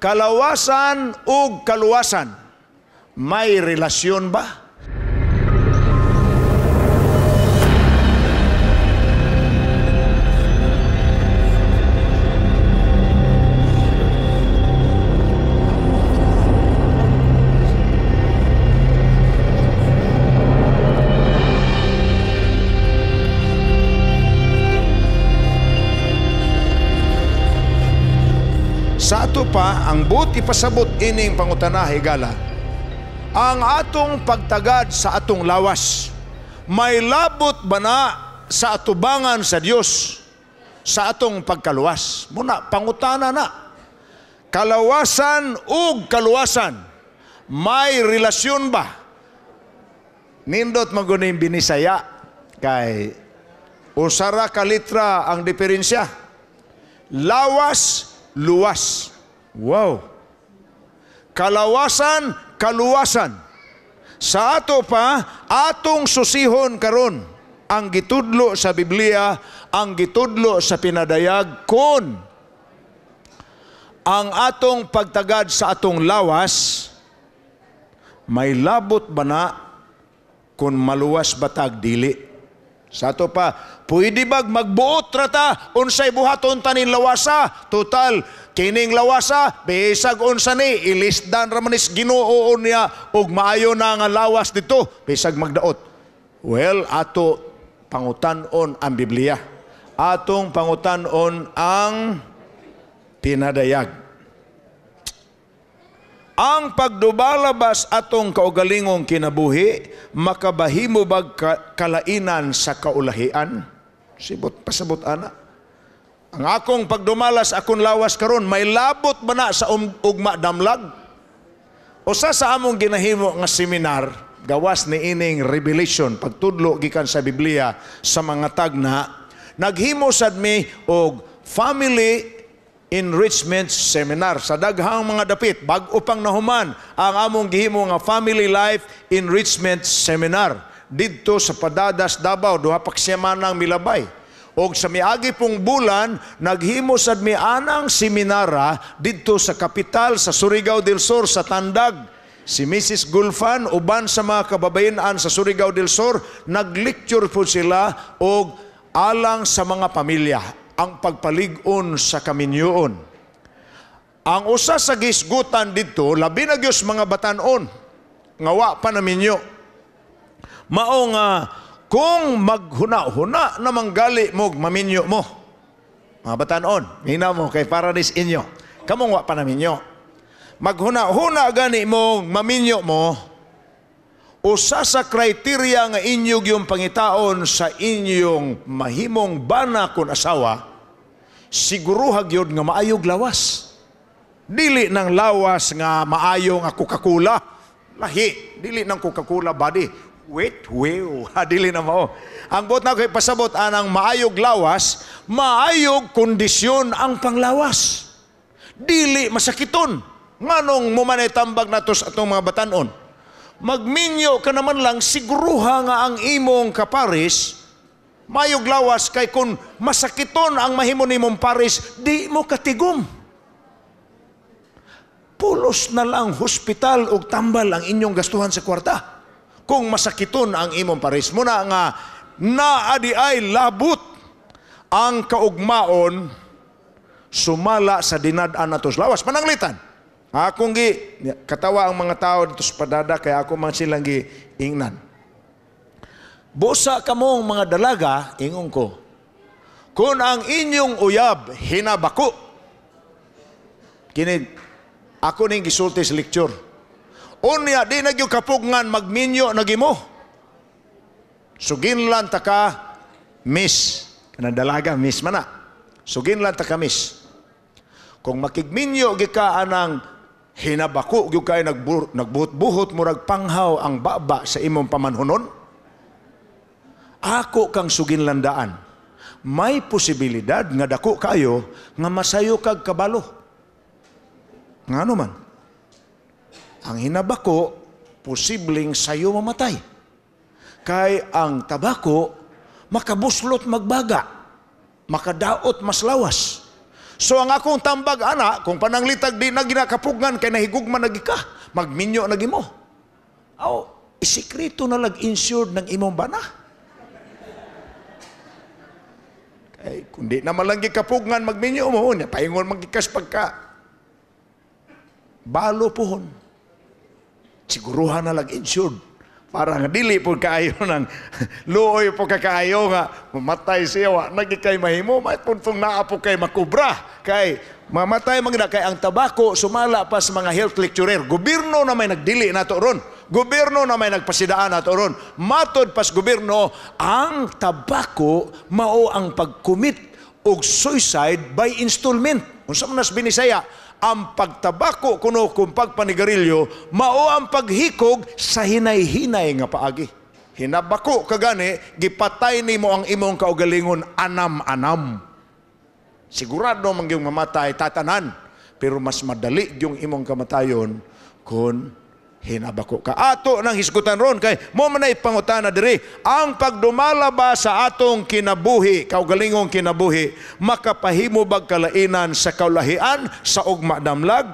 kalawasan ug kaluwasan, may relasyon ba? Sa ato pa, ang buti pasabot ining pangutana higala, ang atong pagtagad sa atong lawas, may labot ba na sa atubangan sa Dios sa atong pagkaluwas? Muna, pangutana na. Kalawasan ug kaluwasan, may relasyon ba? Nindot maguning binisaya, kay usara ka litra ang diferensya. Lawas, luwas. Wow. Kalawasan, kaluwasan. Sa ato pa, atong susihon karon ang gitudlo sa Biblia, ang gitudlo sa pinadayag, kun ang atong pagtagad sa atong lawas, may labot ba na kung maluwas batag dili? Sa ato pa, pwede bag magbuot rata unsay buhaton tanin lawasa? Total, kining lawasa, bisag unsa ni, ilisdan ramanis Ginoo niya ug maayo na nga lawas dito, bisag magdaot. Well, ato pangutan-on ang Biblia. Atong pangutan-on ang pinadayag. Ang pagdubalabas atong kaugalingong kinabuhi, makabahimo bag kalainan sa kaulahian? Sibot, pasabot ana. Ang akong pagdumalas akong lawas karon, may labot ba na sa ugma damlag? Usa sa among ginahimo nga seminar, gawas ni ining revelation, pagtudlo gikan sa Biblia sa mga tagna, naghimo sad mi og family enrichment seminar sa daghang mga dapit, bag-o pang nahuman ang among gihimo nga family life enrichment seminar didto sa Padadas, Davao, duha pa semanang milabay. Og sa miagi pong bulan, naghimo sad mi anang seminara didto sa kapital sa Surigao del Sur sa Tandag. Si Mrs. Gulfan uban sa mga kababayan sa Surigao del Sur, naglecture po sila og alang sa mga pamilya, ang pagpalig-on sa kaminyoon. Ang usa sa gisgutan dito, labi na gyud mga batan-on, nga wa pa naminyo. Mao nga, kung maghuna-huna na manggali mo, maminyo mo. Mga batan-on, hina mo, kay paradis inyo. Kamong wa pa naminyo. Maghuna-huna gani mo, maminyo mo, usa sa kriteria nga inyo yung pangitaon sa inyong mahimong bana kun asawa, siguruhag yun nga maayog lawas. Dili ng lawas nga maayong Coca-Cola. Lahi, dili ng Coca-Cola body. Wait, dili na mao. Ang bot na ko'y pasabot anang maayog lawas, maayog kondisyon ang panglawas. Dili masakiton. Nganong mumanay tambag na to sa atong mga batanon. Magminyo ka naman lang, siguruha nga ang imong kaparis, mayog lawas, kay kung masakiton ang mahimo nimong paris, di mo katigom. Pulos na lang hospital o tambal ang inyong gastuhan sa kwarta. Kung masakiton ang imong paris, muna nga naadi ay labot ang kaugmaon sumala sa dinadaan na tos lawas. Pananglitan. Akong katawa ang mga tao dito sa Padada, kaya ako man silang giingnan. Busa kamong mga dalaga, ingon ko, kung ang inyong uyab hinabako, kini ako ning gisulti sa lecture, unya di nagyo kapugngan magminyo nagimo. Sugin lang ta ka miss, kanang dalaga miss mana. Sugin lang ta ka miss. Kung makigminyo gika anang hinabako gyud kay nagbuhot-buhot murag panghaw ang baba sa imong pamanhunon, ako kang suginlandaan, may posibilidad nga dako kayo nga masayo kag kabalo. Ngano man, ang hinabako posibleng sayo mamatay, kay ang tabako makabuslot magbaga, makadaot mas lawas. So ang akong tambag ana, kung pananglitag di na ginakapugnan kay nahigugman na gika, magminyo na gimo. Aw, isikreto na lag-insured ng imong bana. Kay kung di naman lang gikapugngan magminyo mo, nya paingon magikas pagka balo pohon. Siguruhan na lag-insured. Para nga dili po kaayo ng luoy po kakaayo nga mamatay siya wa nagi kay mahimo may puntong naa po kay makubra kay mamatay magna kay ang tabako sumala pa sa mga health lecturer. Gobyerno na may nagdili nato ron. Gobyerno na may nagpasidaan nato ron. Matod pas gobyerno ang tabako mao ang pag-commit og suicide by installment. Unsa man nas binisaya ang pagtabako kuno kung pagpanigarilyo mao ang paghikog sa hinay-hinay nga paagi. Hinabako kagani gipatay nimo ang imong kaugalingon anam-anam. Sigurado man gyung mamatay tatanan, pero mas madali yung imong kamatayon kung hinabako ka. Ato nang hisgutan ron kay mo man ay pangutana diri ang pagdumala ba sa atong kinabuhi kaugalingong kinabuhi makapahimo bag kalainan sa kaulahian sa ugma damlag.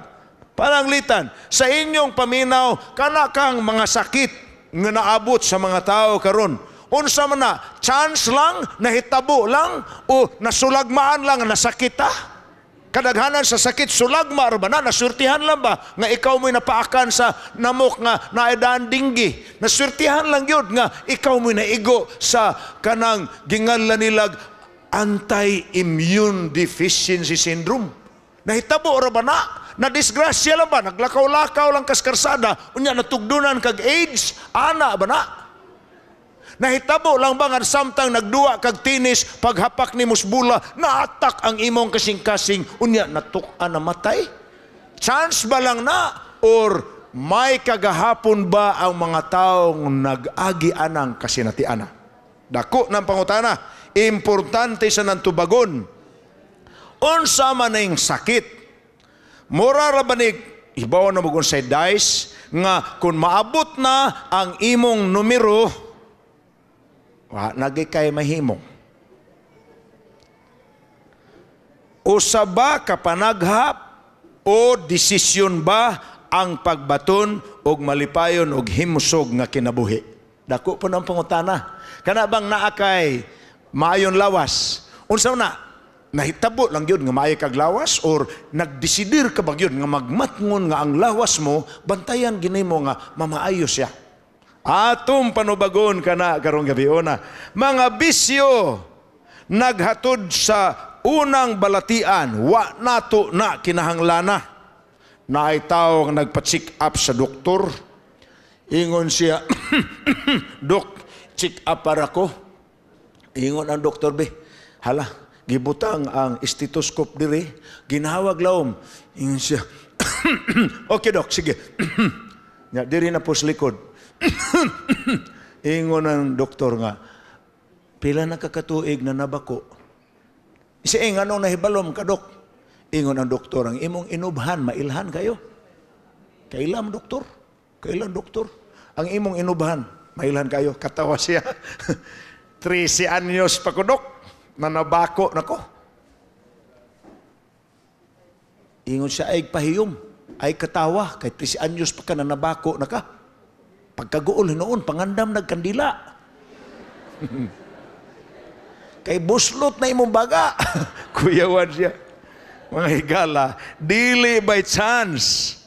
Pananglitan sa inyong paminaw kana kang mga sakit nga naabot sa mga tao karon unsa man na chance lang nahitabo lang o nasulagmaan lang nasakit ta. Kadaghanan sa sakit sulagma ba na nasurtihan lang ba nga ikaw mo'y napaakan sa namok nga naedaan dinggi. Nasurtihan lang yun nga ikaw mo'y naigo sa kanang ginganlan nilag anti-immune deficiency syndrome. Nahitabo ra ba na disgrasya lang ba naglakaw-lakaw lang kaskarsada unya natugdunan kag AIDS ana ba na. Nahitabo lang ba nga samtang nagduwa kag tinis paghapak ni musbula naatak ang imong kasing-kasing unya natuk-an na matay? Chance ba lang na or may kagahapon ba ang mga taong nag-agi anang kasinatiana? Dako ng pangutana, importante sa nantubagon. Unsa man ning sakit? Mura ra ba ni ibaw na mo unsay dice nga kung maabot na ang imong numero nagi kay mahimo. Usa ba kapanaghap o desisyon ba ang pagbaton og malipayon og himsog nga kinabuhi? Dako po ng pangutana. Kana bang naa kay maayon lawas? Unsa na? Nahitabo lang yun nga maayo kag lawas or nagdesidir ka ba yun nga magmatngon nga ang lawas mo bantayan ginimo nga mamaayo siya? Atong panubagon kana karong gabi una. Mga bisyo naghatod sa unang balatian, wa nato na kinahanglana. Naay tawo nga nagpa-check up sa doktor. Ingon siya, Dok, check up para ko. Ingon ang doktor, be, hala, gibutang ang stethoscope diri, ginahawag lawom. Ingon siya, okay dok, sige. Diri na po sa likod. Ingon ang doktor nga, pila na kakatuig na nabako. Isiing, anong nahibalom ka, dok? Ingon ang doktor, ang imong inubhan, mailhan kayo. Kailan, doktor? Kailan, doktor? Ang imong inubhan, mailhan kayo. Katawa siya. 13 anyos pa ko, dok, na nabako na ko. Ingon siya, ay pahiyom, ay katawa, kay 13 anyos pa ka na nabako na ka. Pagkaguol noon, pangandam nagkandila. Kay buslot na imong baga. Kuyawan siya. Mga higala, dili by chance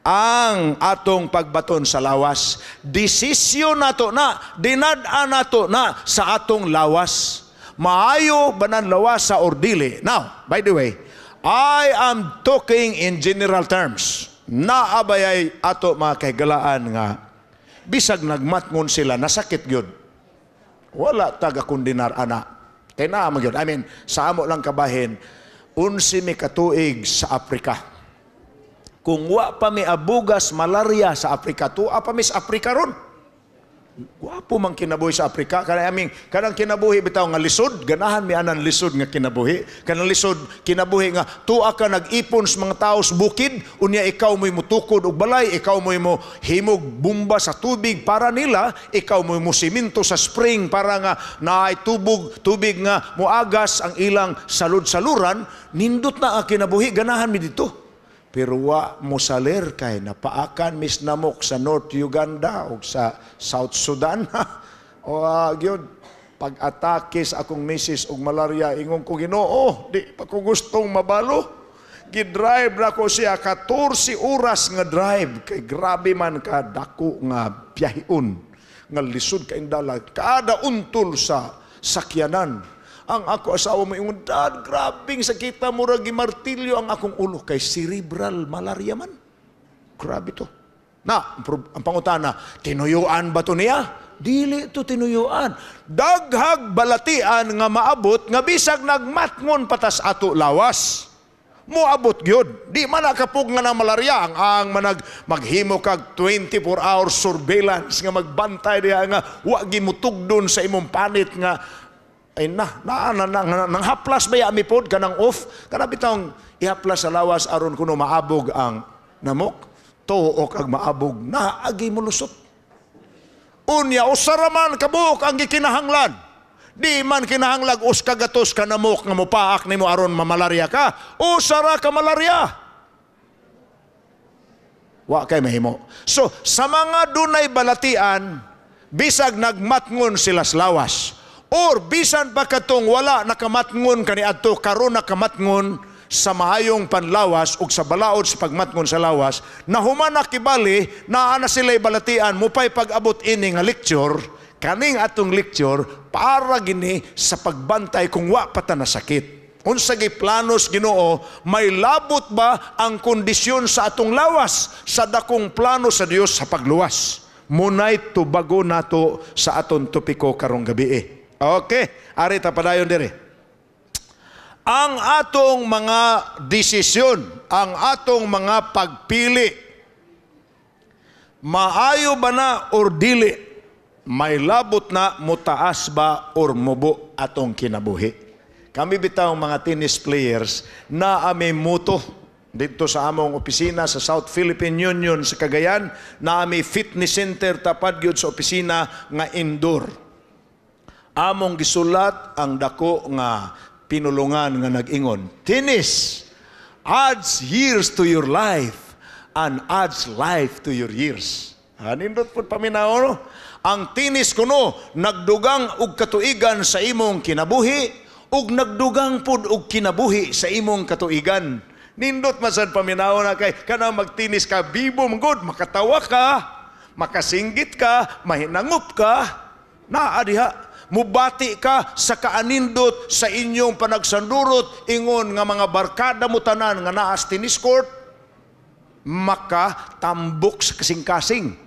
ang atong pagbaton sa lawas. Desisyon nato na, dinadaan nato na sa atong lawas. Maayo ba ng lawas sa or dili? Now, by the way, I am talking in general terms. Naabayay ato mga kahigalaan nga bisag nagmatngon sila, nasakit yun. Wala taga-kundinar, ana. Kaya naamag yun. I mean, sa amo lang kabahin, 11 katuig sa Afrika. Kung wa pa may abugas, malaria sa Afrika, tuwa pa may sa Afrika ron. Guwapo man kinabuhi sa Afrika. Kanang kinabuhi bitaw nga lisod, ganahan mi anan lisod nga kinabuhi. Kanang lisod kinabuhi nga tuwa ka nag-ipon sa mga tao sa bukid, unya ikaw mo'y mutukod og balay, ikaw mo'y mo himog bumba sa tubig para nila, ikaw mo'y mo siminto sa spring para nga naay tubig nga muagas ang ilang salud-saluran. Nindot na ang kinabuhi, ganahan mi dito. Pero wa mo saler kay napaakan mis namok sa North Uganda o sa South Sudan. O gyud pag-atake sa akong misis og malaria, ingon ko Ginoo, di pa ko gustong mabalo. Gidrive na ko siya 14 oras nga drive kay grabe man ka dako nga biyahion nga lisod ka indala kada untol sa sakyanan. Ang ako asawa mo ingon, Dad, grabing sakita mo ragi martilyo ang akong ulo kay cerebral malaria man. Grabe to. Na, ang pangutana, tinuyuan ba to niya? Dili to tinuyuan. Daghag balatian nga maabot nga bisag nagmatngon patas ato lawas. Moabot gyud. Di man nakapug nga ng malaria ang maghimo kag 24 hours surveillance nga magbantay diha nga wa gimutugdon sa imong panit nga ay nang haplas ba yami pod kanang off kana bitong ihaplas sa lawas aron kuno maabog ang namok tuo kag maabog na agi mo lusot unya usaraman kabuok ang gikinahanglan di man kinahanglag us kagatos ka namok nga mopaak nimo aron mamalarya ka usara ka malarya wa kay mahimo. So sa mga dunay balatian bisag nagmatngon sila sa lawas or bisan pa katong wala nakamatngon kaniadto karon nakamatngon sa mahayong panlawas ug sa balaod sa pagmatngon sa lawas na human nakibali naa na sila balatian mo pay pag-abot ini nga lecture kaning atong lecture para gini sa pagbantay kung wa pa ta nasakit. Unsa gi planos Ginoo, may labot ba ang kondisyon sa atong lawas sa dakong plano sa Dios sa pagluwas. Munay tubago nato sa aton topiko karong gabi. Okay, ari ta padayon diri. Ang atong mga desisyon, ang atong mga pagpili, maayo ba na or dili, may labot na mutaas ba or mubo atong kinabuhi. Kami bitaw mga tennis players na ame muto dito sa among opisina sa South Philippine Union sa Cagayan, na ame fitness center tapad gyud sa opisina nga indoor. Among gisulat ang dako nga pinulungan nga nag-ingon, tennis adds years to your life and adds life to your years. Nindot po paminaw, no? Ang tennis kuno nagdugang og katuigan sa imong kinabuhi ug nagdugang pud og kinabuhi sa imong katuigan. Nindot masad paminaw na kay kana magtinis ka bibo good, makatawa ka, makasinggit ka, mahinangup ka, naa diha. Mubati ka sa kaanindot sa inyong panagsandurot ingon nga mga barkada mo tanan nga naa sa tennis court makatambok sa kasing-kasing.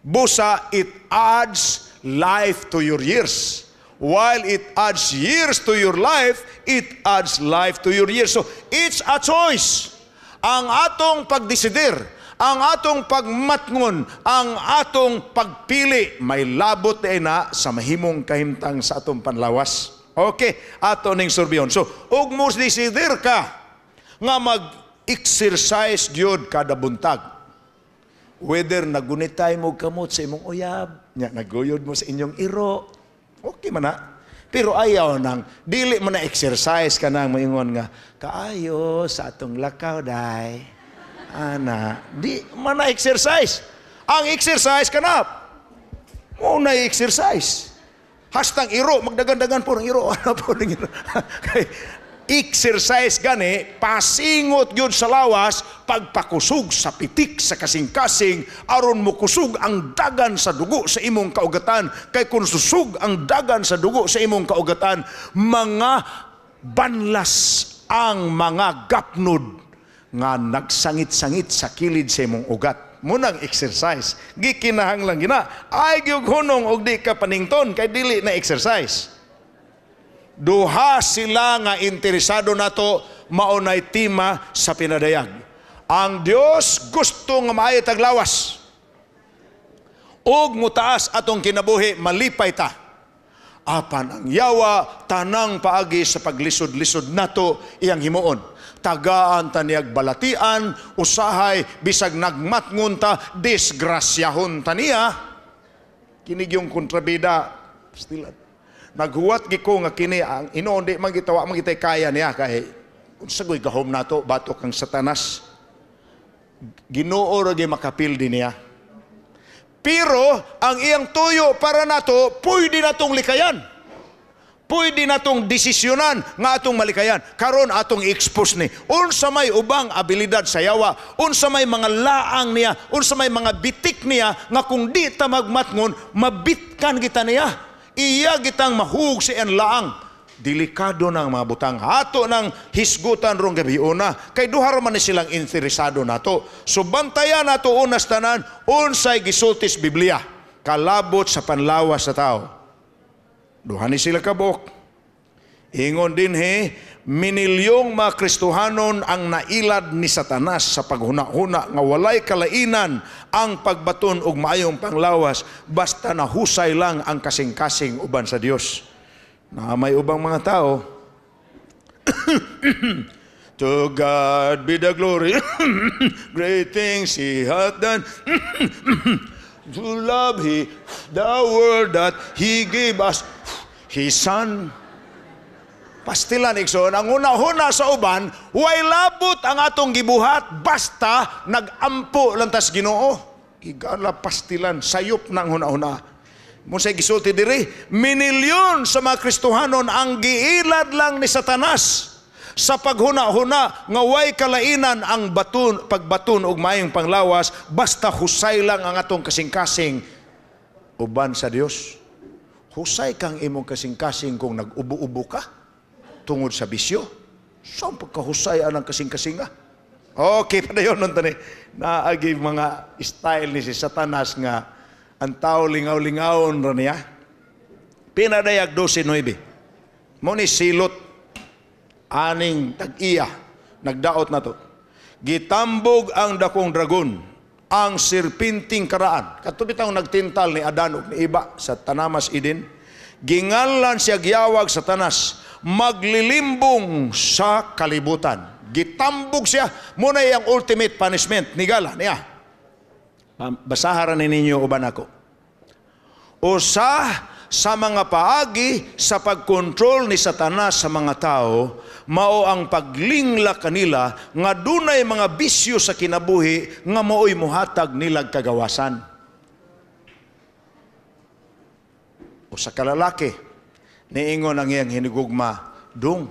Busa, it adds life to your years. While it adds years to your life, it adds life to your years. So, it's a choice. Ang atong pagdesider, ang atong pagmatngon, ang atong pagpili, may labot na sa mahimong kahimtang sa atong panlawas. Okay, ato ning surveyon. So, ug mo desider ka nga mag-exercise gyud kada buntag. Whether nagunitay mo kamot sa imong uyab, naguyod mo sa inyong iro, okay man na. Pero ayaw nang, dili mo na exercise ka nang maingon nga, kaayo sa atong lakaw, day. Ana, di man na exercise. Ang exercise kanap. Muna exercise. Hastang iro, magdagan-dagan po ng iro. Ano po ng iro? Exercise gani, pasingot yun sa lawas, pagpakusog sa pitik sa kasing-kasing, aron mo kusog ang dagan sa dugo sa imong kaugatan. Kay kung susug ang dagan sa dugo sa imong kaugatan, mga banlas ang mga gapnod nga nagsangit-sangit sa kilid sa imong ugat. Munang exercise. Gikinahanglan gina. Ay gyud hunong og di ka panington kay dili na exercise. Duha sila nga interesado nato maunay tema sa pinadayag. Ang Dios gusto nga maayo taglawas. og mutaas atong kinabuhi, malipay ta. Apan ang yawa, tanang paagi sa paglisod-lisod nato iyang himuon. Tagaan ta niyag balatian, usahay, bisag nagmatngon ta, disgrasyahon ta niya. Kinig yung kontrabida, pastilan. Naghuwat giko nga kini, ang inoon di magitawa, magitay kaya niya, kay unsagoy gahom nato, batok kang Satanas. Ginoo ragi makapil din niya. Pero ang iyang tuyo para nato, pwede natong likayan. Pwede natong desisyonan nga atong malikayan. Karon atong i-expose ni. Unsa may ubang abilidad sa yawa, unsa may mga laang niya, unsa may mga bitik niya, nga kung di ta magmatngon, mabitkan kita niya. Iya gitang mahug sa iyang laang. Delikado ng mga butang. Hato ng hisgutan rong gabi una. Kay duhar man ni silang interesado nato. So bantayan nato unas tanan, unsay gisultis Biblia. Kalabot sa panlawas sa tao. Duha ni sila kabok. Ingon din minilyong mga Kristohanon ang nailad ni Satanas sa paghuna-huna nga walay kalainan ang pagbaton og maayong panglawas basta nahusay lang ang kasing-kasing uban sa Dios. Na may ubang mga tao, to God be the glory, great things He hath done, to love He, the world that He gave us, His Son. Pastilan, Ikson, ang una-huna sa uban, way labot ang atong gibuhat, basta nag-ampo lantas Ginoo. Igala pastilan, sayop ng huna-huna. Musay gisulti diri, minilyon sa mga Kristohanon ang giilad lang ni Satanas sa paghuna-huna nga way kalainan ang pagbaton og maayong panglawas basta husay lang ang atong kasing-kasing uban sa Dios. Husay kang imong kasing-kasing kung nag-ubo-ubo ka tungod sa bisyo. So pagkahusay ang kasing-kasing ka. Okay, padayon nun tani. Naagi mga style ni si Satanas nga ang tao lingaw-lingawon ra niya. Pinadayag 12:9. Mo ni silot aning tag-iya nagdaot na to. Gitambog ang dakong dragon, ang sirpinting karaan. Katubitaw nagtintal ni Adan ug ni Iba sa tanamas Eden. Ginganlan siya giyawag Satanas, maglilimbong sa kalibutan. Gitambog siya, muna yung ultimate punishment. Nigala niya. Basaharan ninyo uban ako. Usa sa mga paagi sa pagkontrol ni Satanas sa mga tao, mao ang paglingla kanila nga dunay mga bisyo sa kinabuhi nga mao'y muhatag nilag kagawasan. Usa ka lalaki, niingon ang iyang hinigugma, dong,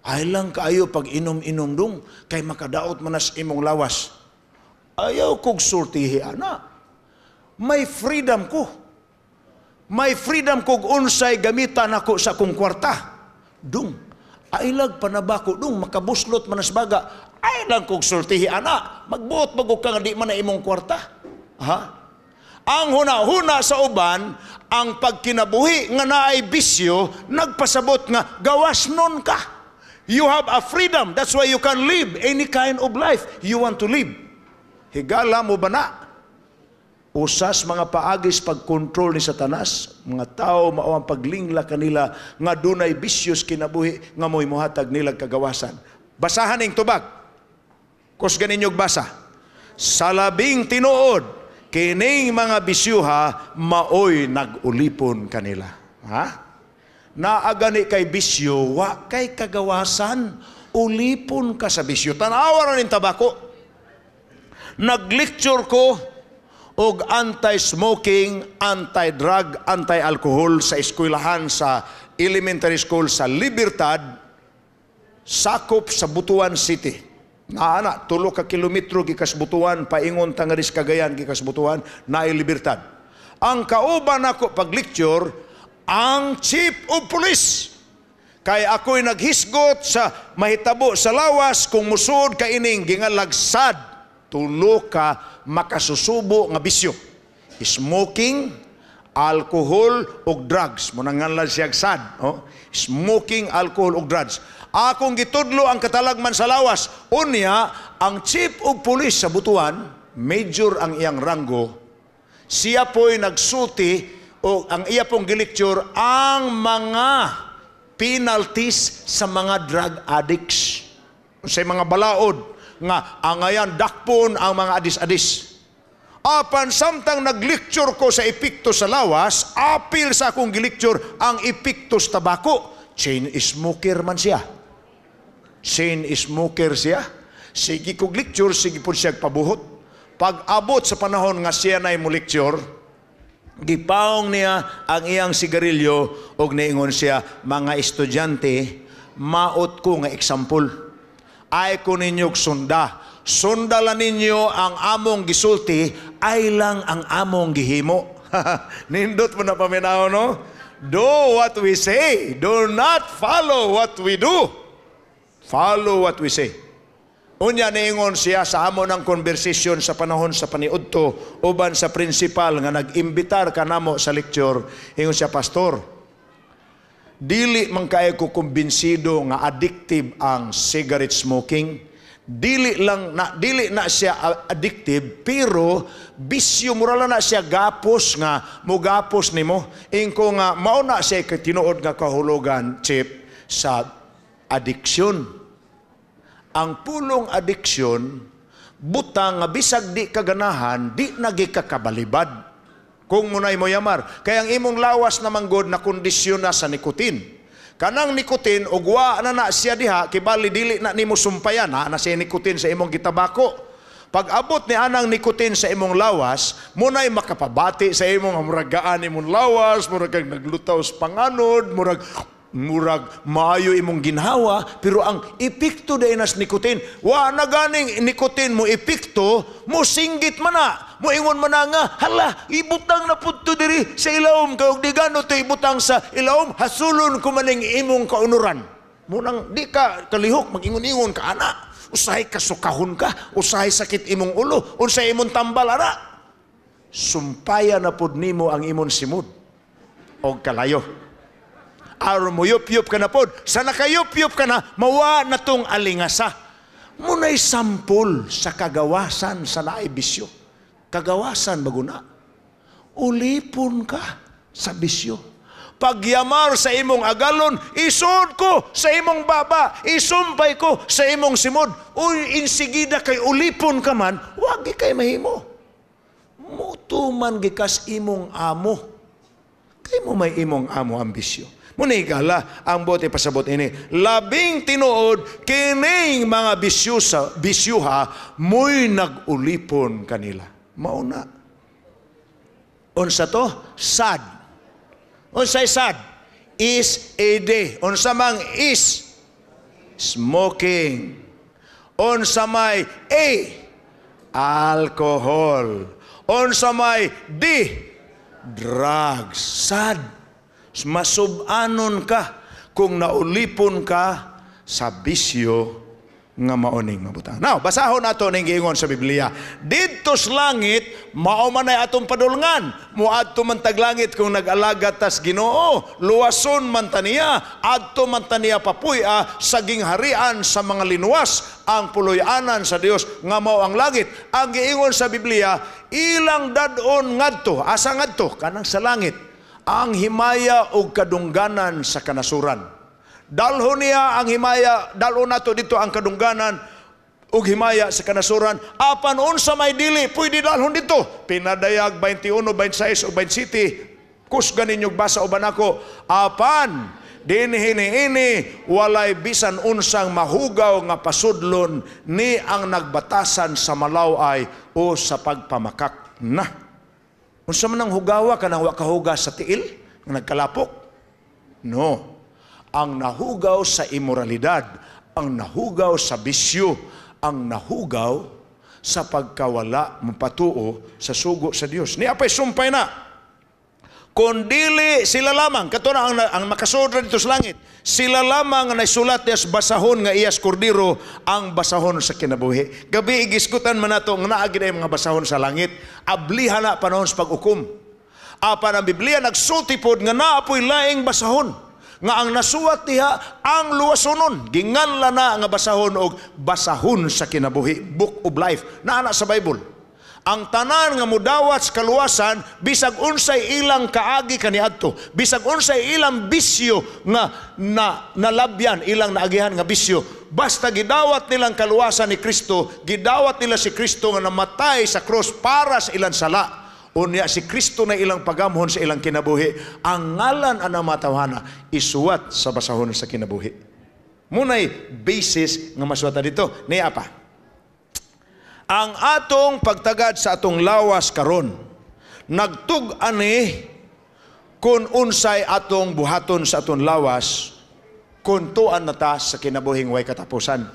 ay lang kaayo pag inom-inom dong, kay makadaot manas imong lawas. Ayaw kong sultihi, ana. May freedom ko. May freedom kog unsay gamitan ako sa akong kwarta. Dung, ailag panabako, dung, makabuslot manasbaga. Ay lang kog sultihi, ana. Magbuot magog ka nga di man na imong kwarta. Ha? Ang huna-huna sa uban, ang pagkinabuhi nga naay bisyo, nagpasabot nga, gawas nun ka. You have a freedom. That's why you can live any kind of life you want to live. Higala mo ba na? Usas mga paagis pagkontrol ni Satanas, mga tao mao ang paglingla kanila nga dunay bisyos kinabuhi nga mo'y muhatag nilag kagawasan. Basahan ning tubag. Kus ganinyog basa. Sa labing tinuod, kining mga bisyuha maoy nag-ulipon kanila. Ha? Naagani kay bisyo, wa kay kagawasan, ulipon ka sa bisyo. Tanawa rin tabako. Nag-lecture ko og anti-smoking, anti-drug, anti-alcohol sa eskwelahan sa elementary school sa Libertad, sakop sa Butuan City. Naana, 3 ka kilometro gikas Butuan, paingon tangaris Cagayan gikas Butuan, naay Libertad. Ang kauban ako pag-lecture, ang Chief of Police. Kay ako'y naghisgot sa mahitabo sa lawas kung musud ka ining gingalagsad. 3 ka makasusubo nga bisyo. Smoking, alcohol, ug drugs. Munanganlan siya sad. Oh? Smoking, alcohol, ug drugs. Akong gitudlo ang katalagman sa lawas. Unya, ang Chief of Police sa Butuan, major ang iyang ranggo, Siya po'y nagsulti o ang iya pong gilecture ang mga penalties sa mga drug addicts. Sa mga balaod nga angayan dakpon ang mga adis-adis. Apan samtang naglecture ko sa epikto sa lawas, apil sa akong gilecture ang epikto sa tabako. Chain smoker man siya. Chain smoker siya. Sige kong lecture, sige po siya pabuhot. Pag abot sa panahon nga siya na'y mo lecture, gipaong niya ang iyang sigarilyo og niingon siya, mga estudyante, maot ko nga example. Ay ko ninyog sunda. Sundalan ninyo ang among gisulti, ay lang ang among gihimo. Nindot mo na paminaw, no? Do what we say. Do not follow what we do. Follow what we say. Unya niingon siya sa amon ng konversasyon sa panahon sa paniudto uban sa principal nga nag-imbitar kanamo sa lecture. Ingon siya, pastor, dili man kay ko kumbinsido nga addictive ang cigarette smoking. Dili na siya addictive, pero bisyo mura na siya gapos nga mugapos nimo. Ingko nga mao na siya kay tinuod nga kahulugan, Chip, sa addiction. Ang pulong addiction, butang nga bisag di kaganahan, di nagikakabalibad. Kung munay mo yamar, kaya ang imong lawas na manggod na kondisyon na sa nikotin. Kanang nikotin, ugwa na siya diha, kibali dili na nimo sumpayan, na siya nikotin sa imong gitabako. Pag abot ni anang nikotin sa imong lawas, munay makapabati sa imong muragaan imong lawas, murag kang naglutaw sa panganod, murag maayo imong ginhawa, pero ang epekto dahil nas nikotin, wa na ganing nikotin mo epekto, mo singgit man na. Mo ingon man nga, hala, ibutang na punto diri sa ilawom, kaya di gano ito ibutang sa ilawom, hasulon ko maning imong kaunuran. Munang di ka kalihok, mag-ingon-ingon ka, ana. Usahay kasukahon ka, usahay sakit imong ulo, usahay imong tambal, ana. Sumpaya na pod nimo ang imong simod. O kalayo. Aron mo yup-yup ka na pod. Sa nakayup-yup ka na, mawa na tong alingasa. Muna'y sampol sa kagawasan sa naibisyo. Kagawasan baguna. Ulipon ka sa bisyo. Pagyamar sa imong agalon, isod ko sa imong baba, isumpay ko sa imong simod. Uy, insigida kay ulipon ka man, wag kay mahimo. Muto man gikas imong amo. Kay mo may imong amo ang bisyo. Muna ikala, ang bote pasabot ini, labing tinuod, kining mga bisyuha, mo'y nag-ulipon kanila. Mauna. Unsa to? Sad. Unsa'y sad? Is a day. Unsa mang is? Smoking. Unsa may a? Alcohol. Unsa may d? Drugs. Sad. Masubanon ka kung naulipon ka sa bisyo nga maoning mabutang. Now, basahon nato ning giingon sa Biblia. Didto sa langit, mao man ay atong padulngan. Muadto man tag langit kung nag-alaga tas Ginoo. Luwason man taniya, adto man taniya papuy-a sa gingharian sa mga linuwas, ang puloy-anan sa Dios nga mao ang langit. Ang giingon sa Biblia, ilang dadon ngadto, asa ngadto kanang sa langit. Ang himaya o kadungganan sa kanasuran. Dalhon niya ang himaya, dalhon nato dito ang kadungganan o himaya sa kanasuran. Apan unsa may dili, pwede dalhon dito. Pinadayag 21, 26 o 27. Kusgan ninyong basa uban ako. Apan, dinhini-ini, walay bisan unsang mahugaw nga pasudlon ni ang nagbatasan sa malaway o sa pagpamakak na. Unsa man ang hugawa kanang wa kahuga sa tiil nga nagkalapok? No. Ang nahugaw sa imoralidad, ang nahugaw sa bisyo, ang nahugaw sa pagkawala mapatuo sa sugo sa Dios. Ni apay sumpay na. Kundili sila lamang, kato na ang makasudra dito sa langit, sila lamang na isulat niya sa basahon nga iyas kordiro ang basahon sa kinabuhi. Gabi igiskutan man nato nga naagi na mga basahon sa langit, ablihan na panahon sa pag-ukom. Apan ang Biblia nagsultipod nga naapoy laing basahon, nga ang nasuwat niya ang luwasonon. Ginganla na nga basahon og basahon sa kinabuhi, Book of Life, na sa Bible. Ang tanan nga mudawat sa kaluwasan, bisag unsay ilang kaagi kaniadto, bisag unsay ilang bisyo nga nalabyan, ilang naagihan nga bisyo, basta gidawat nilang kaluwasan ni Kristo, gidawat nila si Kristo nga namatay sa cross para sa ilang sala. Unya si Kristo na ilang pagamhon sa ilang kinabuhi, ang ngalan ana matawhana isuwat sa basahon sa kinabuhi. Munay basis nga masuwata dito. Niya pa. Ang atong pagtagad sa atong lawas karon, nagtug-ani kung unsay atong buhaton sa atong lawas, kung tuan na ta sa kinabuhing way katapusan.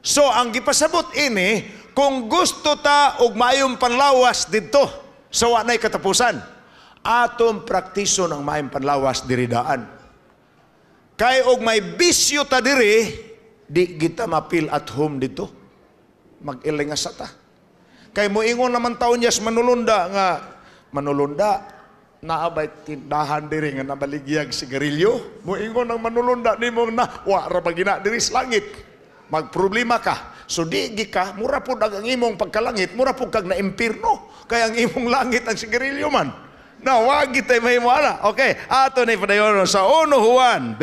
So, ang gipasabot ini, kung gusto ta og maayong panlawas dito, sa wanay katapusan, atong praktison ang maayong panlawas diridaan. Kay og may bisyo ta diri, di kita mapil at home dito. Mag-ilingas ta. Kay moingon naman taon niya manulunda nga, manulunda, naabay tindahan diri nga nabaligyag sigarilyo. Moingon ang manulunda ni mo na, wara magina diri sa langit. Magproblema ka. So di ka, mura po ang imong pagkalangit, mura po kag na impirno. Kaya ang imong langit ang sigarilyo man. Na wagi tayo may wala. Okay, ato na ipadayon sa 1 Juan,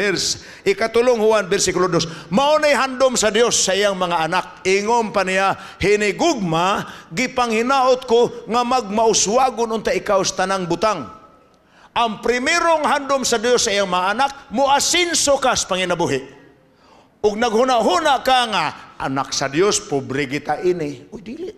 ikatulong Juan, versikulo 2. Maunay handom sa Dios sa iyang mga anak. Ingom pa niya, hinigugma, gipanghinaot ko nga magmauswagon unta ikaw sa tanang butang. Ang primerong handom sa Dios sa iyang mga anak, muasinso ka sa panginabuhi. Ug naghuna-huna ka nga, anak sa Dios, pobre kita ini. Uy, dili.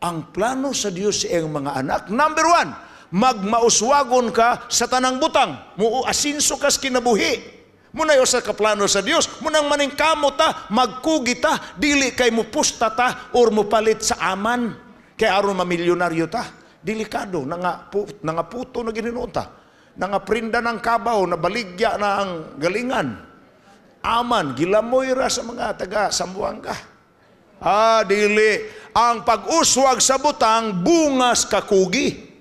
Ang plano sa Dios sa iyang mga anak, number 1, magmauswagon ka sa tanang butang. Muasinso ka sa kinabuhi. Muna yung sa kaplano sa Dios, munang maningkamot ta, magkugi ta, dili kay mo pusta ta, or mo palit sa aman, kay aron mamilyonaryo ta. Delikado, nga puto na gininunta, nga prinda ng kabaw, na baligya na ang galingan. Aman, gilamoy ra sa mga taga Sambuanga. Dili. Ang pag-uswag sa butang, bungas kakugi.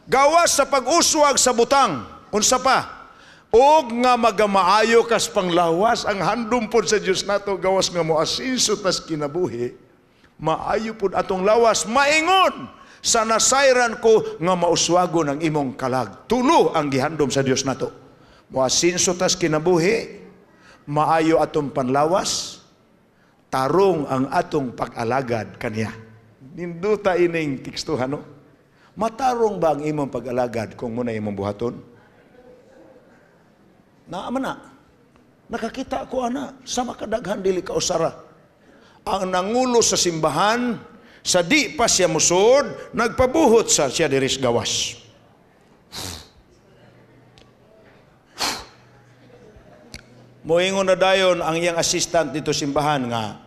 Gawas sa pag-uswag sa butang, unsa pa? Og nga magamaayo kas panglawas, ang handom pod sa Dios nato, gawas nga moasinso tas kinabuhi, maayo pod atong lawas, maingon, sa nasayran ko nga mauswagon ang imong kalag. Tulo ang gihandom sa Dios nato. Moasinso tas kinabuhi, maayo atong panlawas, tarong ang atong pag-alagad kaniya. Ninduta ining tekstuhan, no? Matarong ba ang imong pag-alagad kung muna imong buhaton? Naaman na. Nakakita ko ana, sa makadaghan dili ka usara. Ang nangulo sa simbahan, sa di pa siya musod, nagpabuhot sa siya diris gawas. Moingon na dayon ang iyang assistant dito simbahan nga,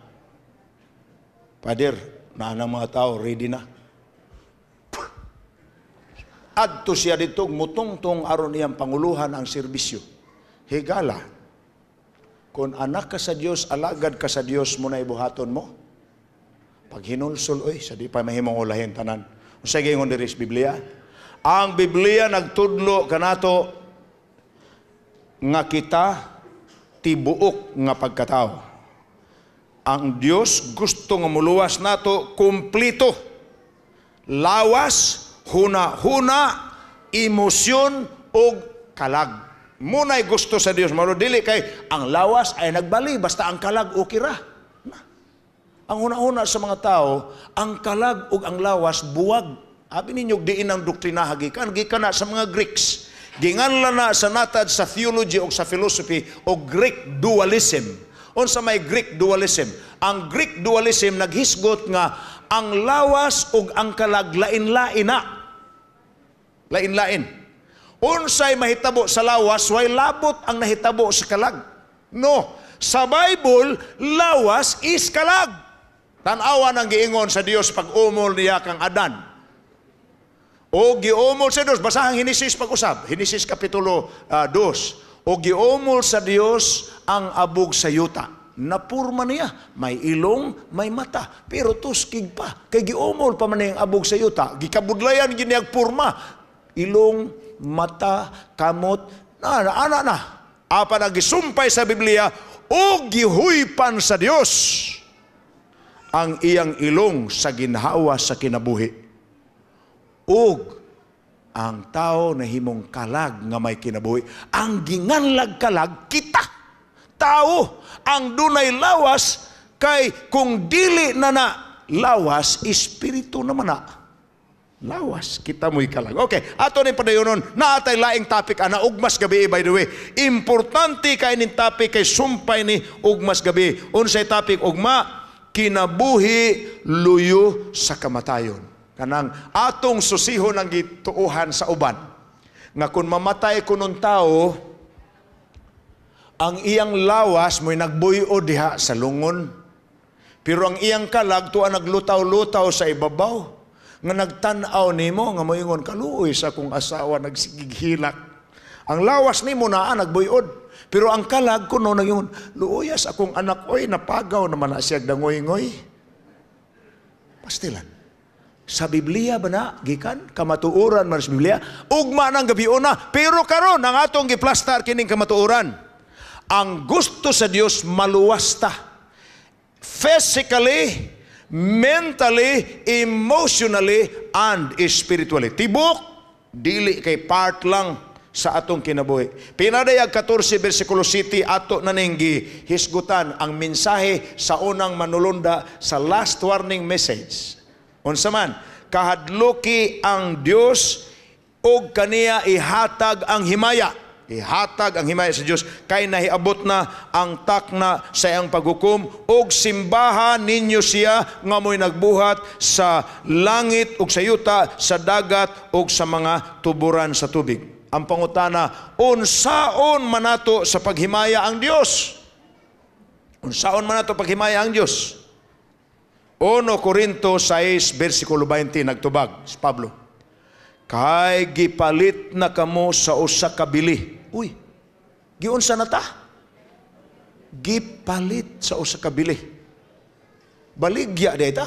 Pader, na ang mga tao, ready na. Adto siya dito, mutungtong aron iyang panguluhan ang serbisyo. Higala, kung anak ka sa Dios, alagad ka sa Dios, muna ibuhaton mo. Pag hinulsol, sa di pa mahimong ulahin tanan. Sige yung diris Biblia. Ang Biblia nagtudlo kanato nga kita tibuok nga pagkatao. Ang Dios gusto nga muluwas nato kumplito. Lawas, huna-huna, emosyon o kalag. Muna'y gusto sa Dios. Dili kay ang lawas ay nagbali, basta ang kalag okay ra. Ang huna-huna sa mga tao, ang kalag o ang lawas buwag. Abi ninyo diin ang doktrina gikan na sa mga Greeks. Ginganlan na sa natad sa theology o sa philosophy o Greek dualism. Unsa may Greek dualism? Ang Greek dualism naghisgot nga ang lawas o ang kalag lain-lain na. Lain-lain. Unsay mahitabo sa lawas, way labot ang nahitabo sa kalag. No. Sa Bible, lawas is kalag. Tanawan ang giingon sa Dios pag umol niya kang Adan. O giumol sa Dios, basahang Henesis pag-usab. Henesis kapitulo 2. O giumol sa Dios ang abog sa yuta. Napurma niya, may ilong, may mata, pero tuskig pa. Kay giumol pa man ang abog sa yuta. Gikabudlayan giniag purma. Ilong, mata, kamot, na. Apa na gisumpay sa Biblia, o gihuypan sa Dios. ang iyang ilong sa ginhawa sa kinabuhi. Ug ang tao na himong kalag nga may kinabuhi, ang ginganlag kalag kita. Tao ang dunay lawas, kay kung dili na lawas, espiritu naman na. Lawas, kita mo'y kalag. Okay, ato ni padayonon, naatay laing topic, ugmas gabi, by the way. Importante kay ning topic, kay sumpay ni ugmas gabi. Unsay topic, ugma, kinabuhi luyo sa kamatayon. Kanang atong susihon ang gituuhan sa uban. Nga kung mamatay kunong tao, ang iyang lawas mo'y nagbuyo diha sa lungon. Pero ang iyang kalag, tuwa naglutaw-lutaw sa ibabaw. Nga nagtanaw nimo nga moingon kaluoy sa kong asawa nagsigighilak. Ang lawas nimo naa nagbuyod, pero ang kalag kuno nagyon luuyas akong anak oy napagaw naman na siya dangoy-ngoy. Pastilan. Sa Biblia ba na gikan kamatuoran man sa Biblia ugma nang gabion na, pero karon ang atong giplastar kining kamatuoran. Ang gusto sa Dios maluwas ta. Physically, mentally, emotionally, and spiritually. Tibok, dili kay part lang sa atong kinabuhi. Pinadayag 14 versikulo 7 ato naninggi hisgutan ang mensahe sa unang manulunda sa last warning message. Unsa man, kahadloki ang Dios ug kaniya ihatag ang himaya. Ihatag ang himaya sa Diyos kay nahiabot na ang takna sa iyang paghukom ug simbahan ninyo siya nga mo'y nagbuhat sa langit ug sa yuta, sa dagat ug sa mga tuburan sa tubig. Ang pangutana, unsaon manato sa paghimaya ang Diyos? Unsaon manato paghimaya ang Diyos? 1 Corinto 6 versikulo 20 nagtubag si Pablo. Kay gipalit na kamo sa usa ka bili. Uy, giunsa na ta? Gipalit sa usa ka bili. Baligya di ta.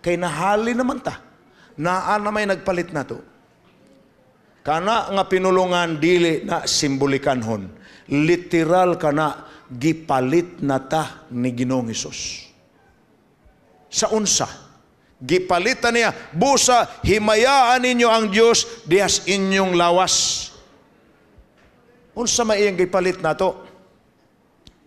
Kay nahali naman ta. Naa na may nagpalit na to. Kana nga pinulungan dili na simbolikanhon. Literal kana gipalit na ta ni Ginoong Hesus. Sa unsa? Gipalitan niya, busa, himayaan ninyo ang Diyos, dihas inyong lawas. Unsa maiyang gipalit na to?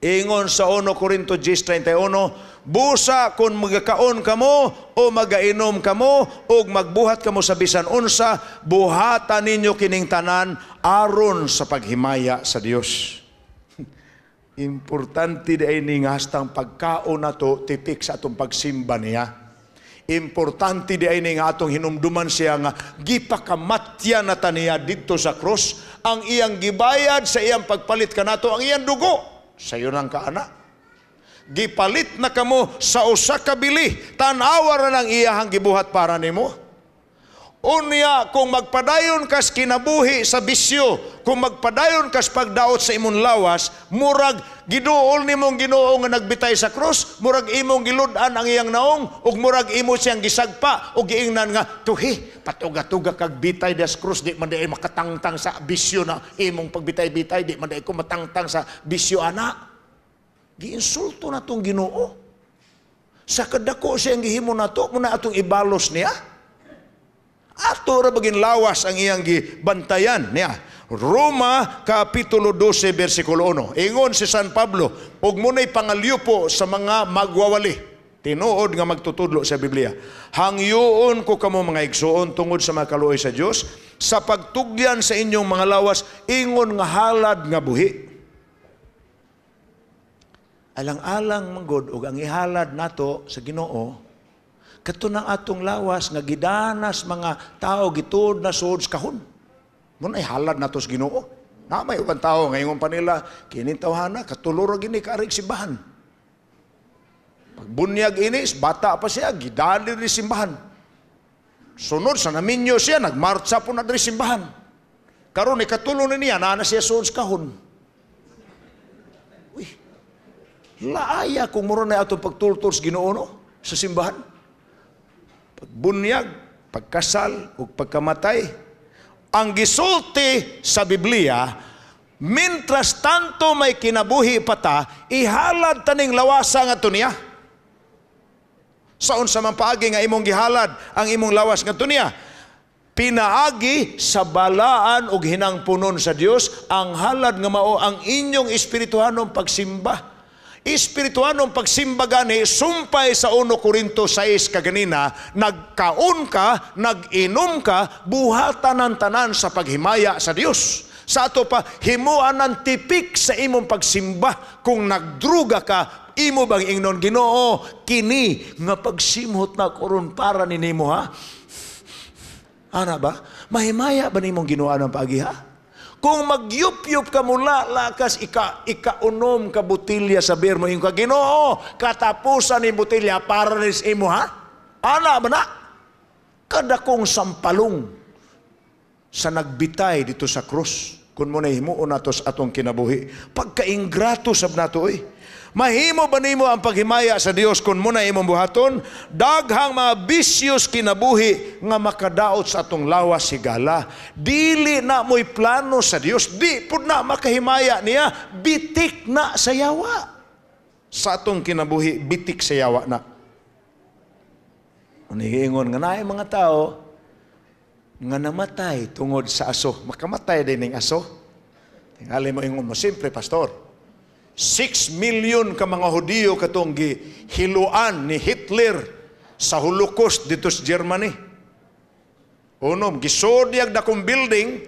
Ingon sa 1 Corinto 10:31, busa kung magakaon kamo o magainom kamo o magbuhat kamo sa bisan unsa, buhatan ninyo kining tanan aron sa paghimaya sa Dios. Importante di ay nga hastang pagkaon na to, tipik sa atong pagsimba niya. Importante di ay nga atong hinumduman siya nga gipakamatya na taniya dito sa cross, ang iyang gibayad sa iyang pagpalit kanato ang iyang dugo sa iyo nang kaana. Gipalit na kamo sa usa ka bili, tan-awa ra nang iyahang gibuhat para nimo. Unya kung magpadayon kas kinabuhi sa bisyo, kung magpadayon kas pagdaot sa imong lawas, murag giduol nimong Ginoo nga nagbitay sa krus, murag imong gilud-an ang iyang naong, ug murag imo siyang gisagpa ug giingnan nga tuhi patuga-tuga kag bitay das krus, di man day makatangtang sa bisyo na imong pagbitay-bitay, di man day ko matangtang sa bisyo ana. Giinsulto na tong Ginoo. Sa kadako siyang gihimo nato, muna atong ibalos niya. Ato ra bagin lawas ang iyang gibantayan niya. Roma kapitulo 12 bersikulo 1. Ingon si San Pablo, ug munay pangalyupo sa mga magwawali. Tinuod nga magtutudlo sa Biblia. Hangyoon ko kamo mga igsoon tungod sa mga kaluoy sa Dios, sa pagtugyan sa inyong mga lawas, ingon nga halad nga buhi. Alang-alang manggod ug ang ihalad nato sa Ginoo, kato ng atong lawas nga gidanas mga tao gituod na suod sa kahon. Mun ay halad nato sa Ginoo. Na may ubang tao ngayon pa nila kini tawhana katuloro gini kaarig simbahan. Pagbunyag inis bata pa siya gidali ri simbahan. Sunod sa naminyo siya nagmartsa po na ri simbahan. Karon ikatulo na niya na siya suod sa kahon. Uy. Laaya kung muro na atong pagtultol sa Ginoo no? Sa simbahan. Pagbunyag, pagkasal, o pagkamatay. Ang gisulti sa Biblia, mintras tanto may kinabuhi pa ta, ihalad taning lawasa nga to niya. Saon sa man paagi nga imong gihalad ang imong lawas ngadto niya? Pinaagi sa balaan ug hinangpunon sa Dios ang halad nga mao ang inyong espirituhanong pagsimba. Espirituhanong pagsimba gani sumpay sa 1 Korinto 6 kaganina, nagkaon ka, nag-inom ka, buhatan ng tanan sa paghimaya sa Dios. Sa ato pa, himuan ng tipik sa imong pagsimba. Kung nagdruga ka, imo bang ingnon, Ginoo, kini nga pagsimhot na koron para ninimo ha? Ana ba? Mahimaya ba nimong Ginoo ang paagi ha? Kung magyup-yup ka mula, lakas ikaunom ka butilya sa beer mo, yung Ginoo, katapusan ni butilya para nis imo ha? Ana ba na? Kada kong sampalong sa nagbitay dito sa krus, kung mo na himuon nato sa atong kinabuhi, pagkaingrato sab nato Mahimo ba nimo ang paghimaya sa Dios kung mo na imong buhaton? Daghang mga bisyos kinabuhi nga makadaot sa atong lawas higala. Dili na mo'y plano sa Dios. Di po na makahimaya niya. Bitik na sa yawa. Sa atong kinabuhi, bitik sa yawa na. Unihingon nga na mga tao nga namatay tungod sa aso. Makamatay din ng aso. Tingali mo ingon mo, simple, pastor. 6 million ka mga Hudiyo katong hiluan ni Hitler sa Holocaust dito sa Germany. Unom, gisod yag dakong building,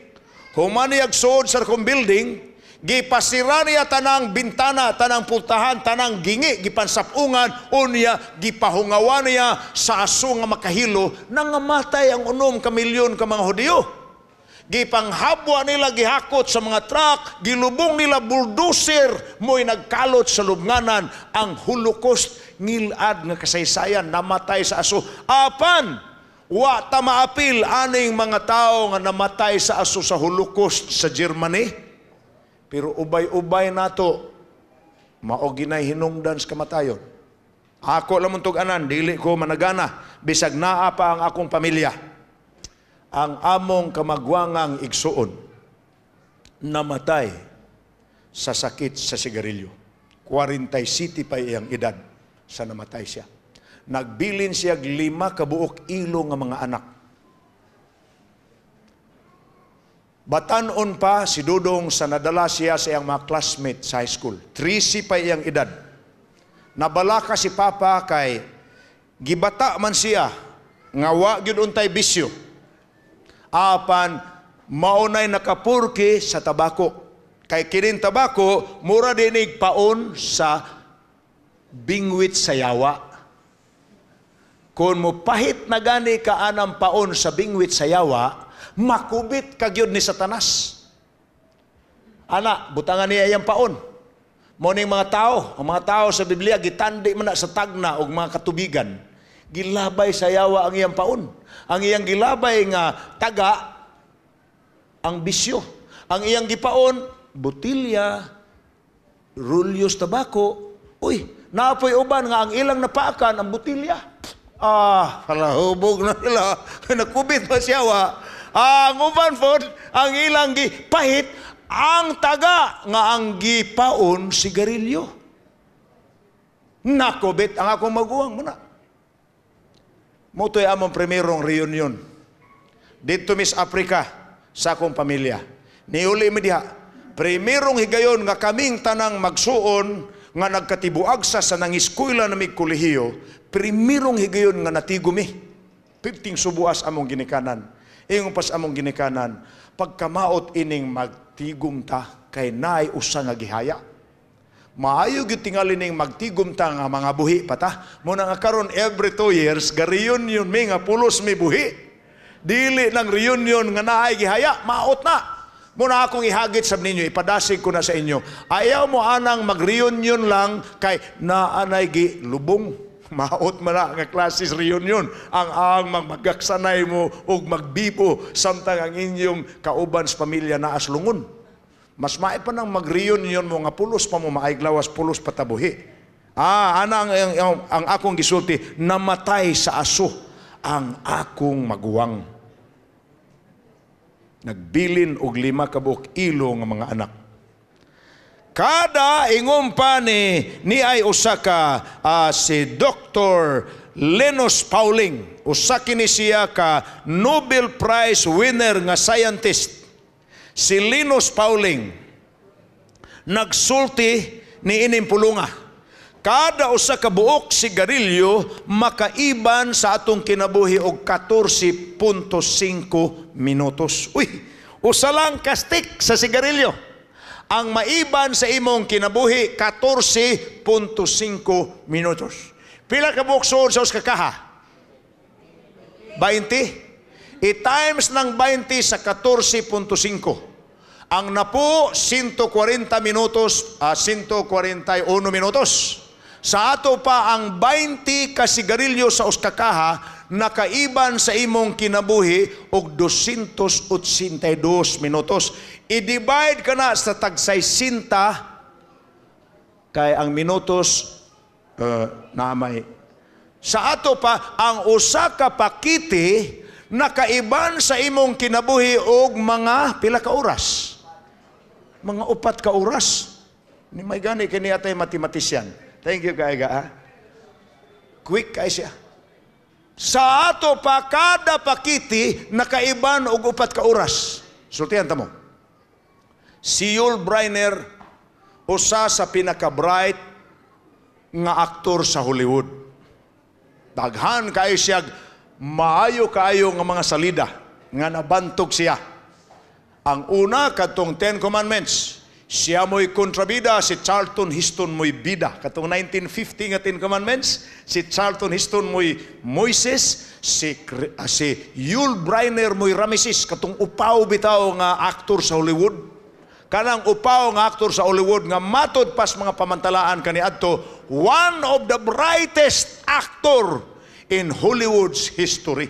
humaniyag sod sa dakong building, gipasira niya tanang bintana, tanang pultahan, tanang gingi, gipansapungan, unya, gipahungawan niya sa aso nga makahilo, nangamatay ang 6 milyon ka mga Hudiyo. Gipanghabwa nila gihakot sa mga truck, gilubong nila bulldozer, mo'y nagkalot sa lubnganan ang Holocaust, ngilad nga kasaysayan, namatay sa aso. Apan, wa ta maapil aning mga tao nga namatay sa aso sa Holocaust sa Germany. Pero ubay-ubay nato, mao ginay hinungdan sa kamatayon. Ako lamang tug-anan, dili ko managana, bisag naa pa ang akong pamilya. Ang among kamagwangang igsuon namatay sa sakit sa sigarilyo. 47 pa iyang edad sa namatay siya. Nagbilin siya 5 kabuok ilo nga mga anak. Batanon pa si Dudong sa nadala siya sa iyang mga classmate sa high school. 13 pa iyang edad. Nabalaka si Papa kay gibata man siya nga wa gyud untay bisyo. Apan maunay nakapurki sa tabako. Kay kining tabako, mura dinig paon sa bingwit sa yawa. Kung mo pahit na gani ka anang paon sa bingwit sa yawa, makubit kagyod ni Satanas. Ana, butangan niya iyang paon. Moning mga tao, ang mga tao sa Biblia, gitandi man na sa tagna o mga katubigan, gilabay sa yawa ang iyang paon. Ang iyang gilabay nga taga, ang bisyo. Ang iyang gipaon, butilya, rulyos tabako. Uy, naapoy uban nga ang ilang napaakan, ang butilya. Palahubog na nila. Nakubit pa siyawa. Ang uban po, ang ilang gipahit, ang taga nga ang gipaon, sigarilyo. Nakubit ang akong maguwang muna. Moto'y among primerong reunion. Dito Miss Africa, sa akong pamilya. Niuli mi diha. Primerong higayon nga kaming tanang magsuon nga nagkatibuagsa sa nangiskwela na may kolehiyo, primerong higayon nga natigumi. 15 subuas among ginikanan. Ingon pas among ginikanan, pagkamaot ining magtigum ta, kay naay usa nga gihaya. Maayo gyud tingali ning magtigum ta nga mga buhi pata. Muna nga karon every 2 years ga reunion mi nga pulos mi buhi. Dili nang reunion nga naay gihaya, maot na. Muna akong ihagit sa ninyo, ipadasig ko na sa inyo. Ayaw mo anang mag-reunion lang kay naanay gi lubong. Maot man na nga klases reunion. Ang magagsanay mo og magbibo samtang ang inyong kauban sa pamilya na aslungon. Mas mait pa nang mag-reunion mo nga pulos pa mo maiglawas, pulos patabuhi. Ang akong gisulti, namatay sa aso ang akong maguwang. Nagbilin og 5 kabuok ilo nga mga anak. Kada ingumpa ni ay usa ka si Dr. Linus Pauling, usa kini siya ka Nobel Prize winner nga scientist. Si Linus Pauling nagsulti ni ining pulunga. Kada usa ka buok sigarilyo makaiban sa atong kinabuhi og 14.5 minutos. Uy, usa lang ka stick sa sigarilyo ang maiban sa imong kinabuhi 14.5 minutos. Pila ka buok suod sa usa ka kaha? 20. I-times ng 20 sa 14.5. Ang napo 140 minutos, 141 minutos. Sa ato pa ang 20 ka sigarilyo sa usa ka kaha nakaiban sa imong kinabuhi og 282 minutos. I-divide ka na sa tag 60 kay ang minutos namay. Sa ato pa ang usa ka pakiti nakaiban sa imong kinabuhi og mga pila ka oras. Mga 4 ka oras. Ni may gani kini atay matematisyan. Thank you kaiga ha. Quick kay siya. Sa ato pa kada pakiti nakaiban og 4 ka oras. Sultihan ta mo. Si Yul Brynner usa sa pinaka-bright nga aktor sa Hollywood. Daghan kayo siya, maayo kayo nga mga salida nga nabantog siya. Ang una katong 10 Commandments, siya mo'y kontrabida, si Charlton Heston mo'y bida. Katong 1950 nga 10 Commandments, si Charlton Heston mo'y Moises, si Yul Brynner mo'y Ramesses, katong upaw bitaw nga aktor sa Hollywood. Kanang upaw nga aktor sa Hollywood nga matod pas mga pamantalaan kaniadto, one of the brightest actor in Hollywood's history.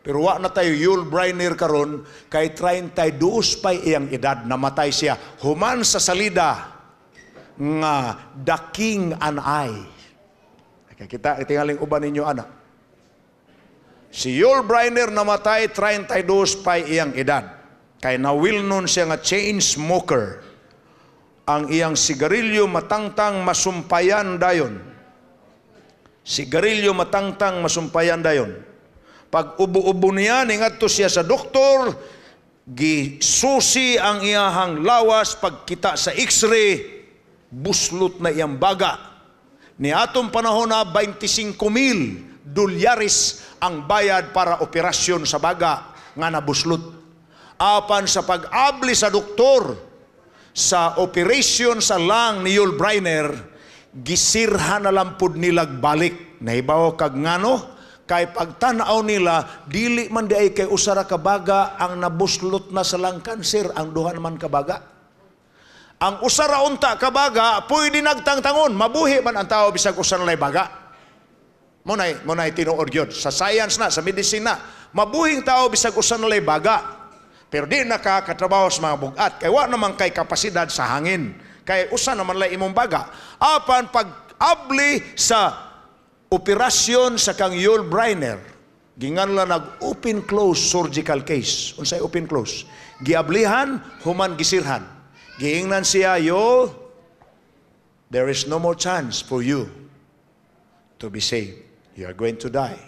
Pero wa na tayo Yul Brynner karon kay 32 pa iyang edad, namatay siya human sa salida nga The King and I. Kita tingaling uban ninyo anak. Si Yul Brynner namatay 32 pa iyang edad. Kay nawilnon siya nga chain smoker. Ang iyang sigarilyo matangtang masumpayan dayon. Sigarilyo matangtang masumpayan dayon. Pag ubo-ubo niya, ningadto siya sa doktor, gisusi ang iyahang lawas, pagkita sa x-ray, buslot na iyang baga. Ni atong panahon na $25,000 ang bayad para operasyon sa baga nga nabuslot. Apan sa pag-abli sa doktor sa operation sa lang ni Yul Brynner, gisirhan na lang pud nila balik. Nahibaw kag ngano? Kay pagtanaw nila, dili man di ay kay usara ka baga ang nabuslot na sa lang kanser, ang duha naman ka baga. Ang usara unta ka baga, pwede nagtangtangon, mabuhi man ang tao bisag usara lay baga. Munay tinuod gyud sa science na, sa medicine na, mabuhing tao bisag usara lay baga. Pero di nakakatrabaho sa mga bugat. Kaya wa naman kay kapasidad sa hangin. Kaya usa naman lang imong baga. Apan pag-abli sa operasyon sa kang Yul Brynner, gingan lang nag-open close surgical case. Unsay open close? Giablihan, human gisirhan. Giingnan siya, Yul, there is no more chance for you to be saved. You are going to die.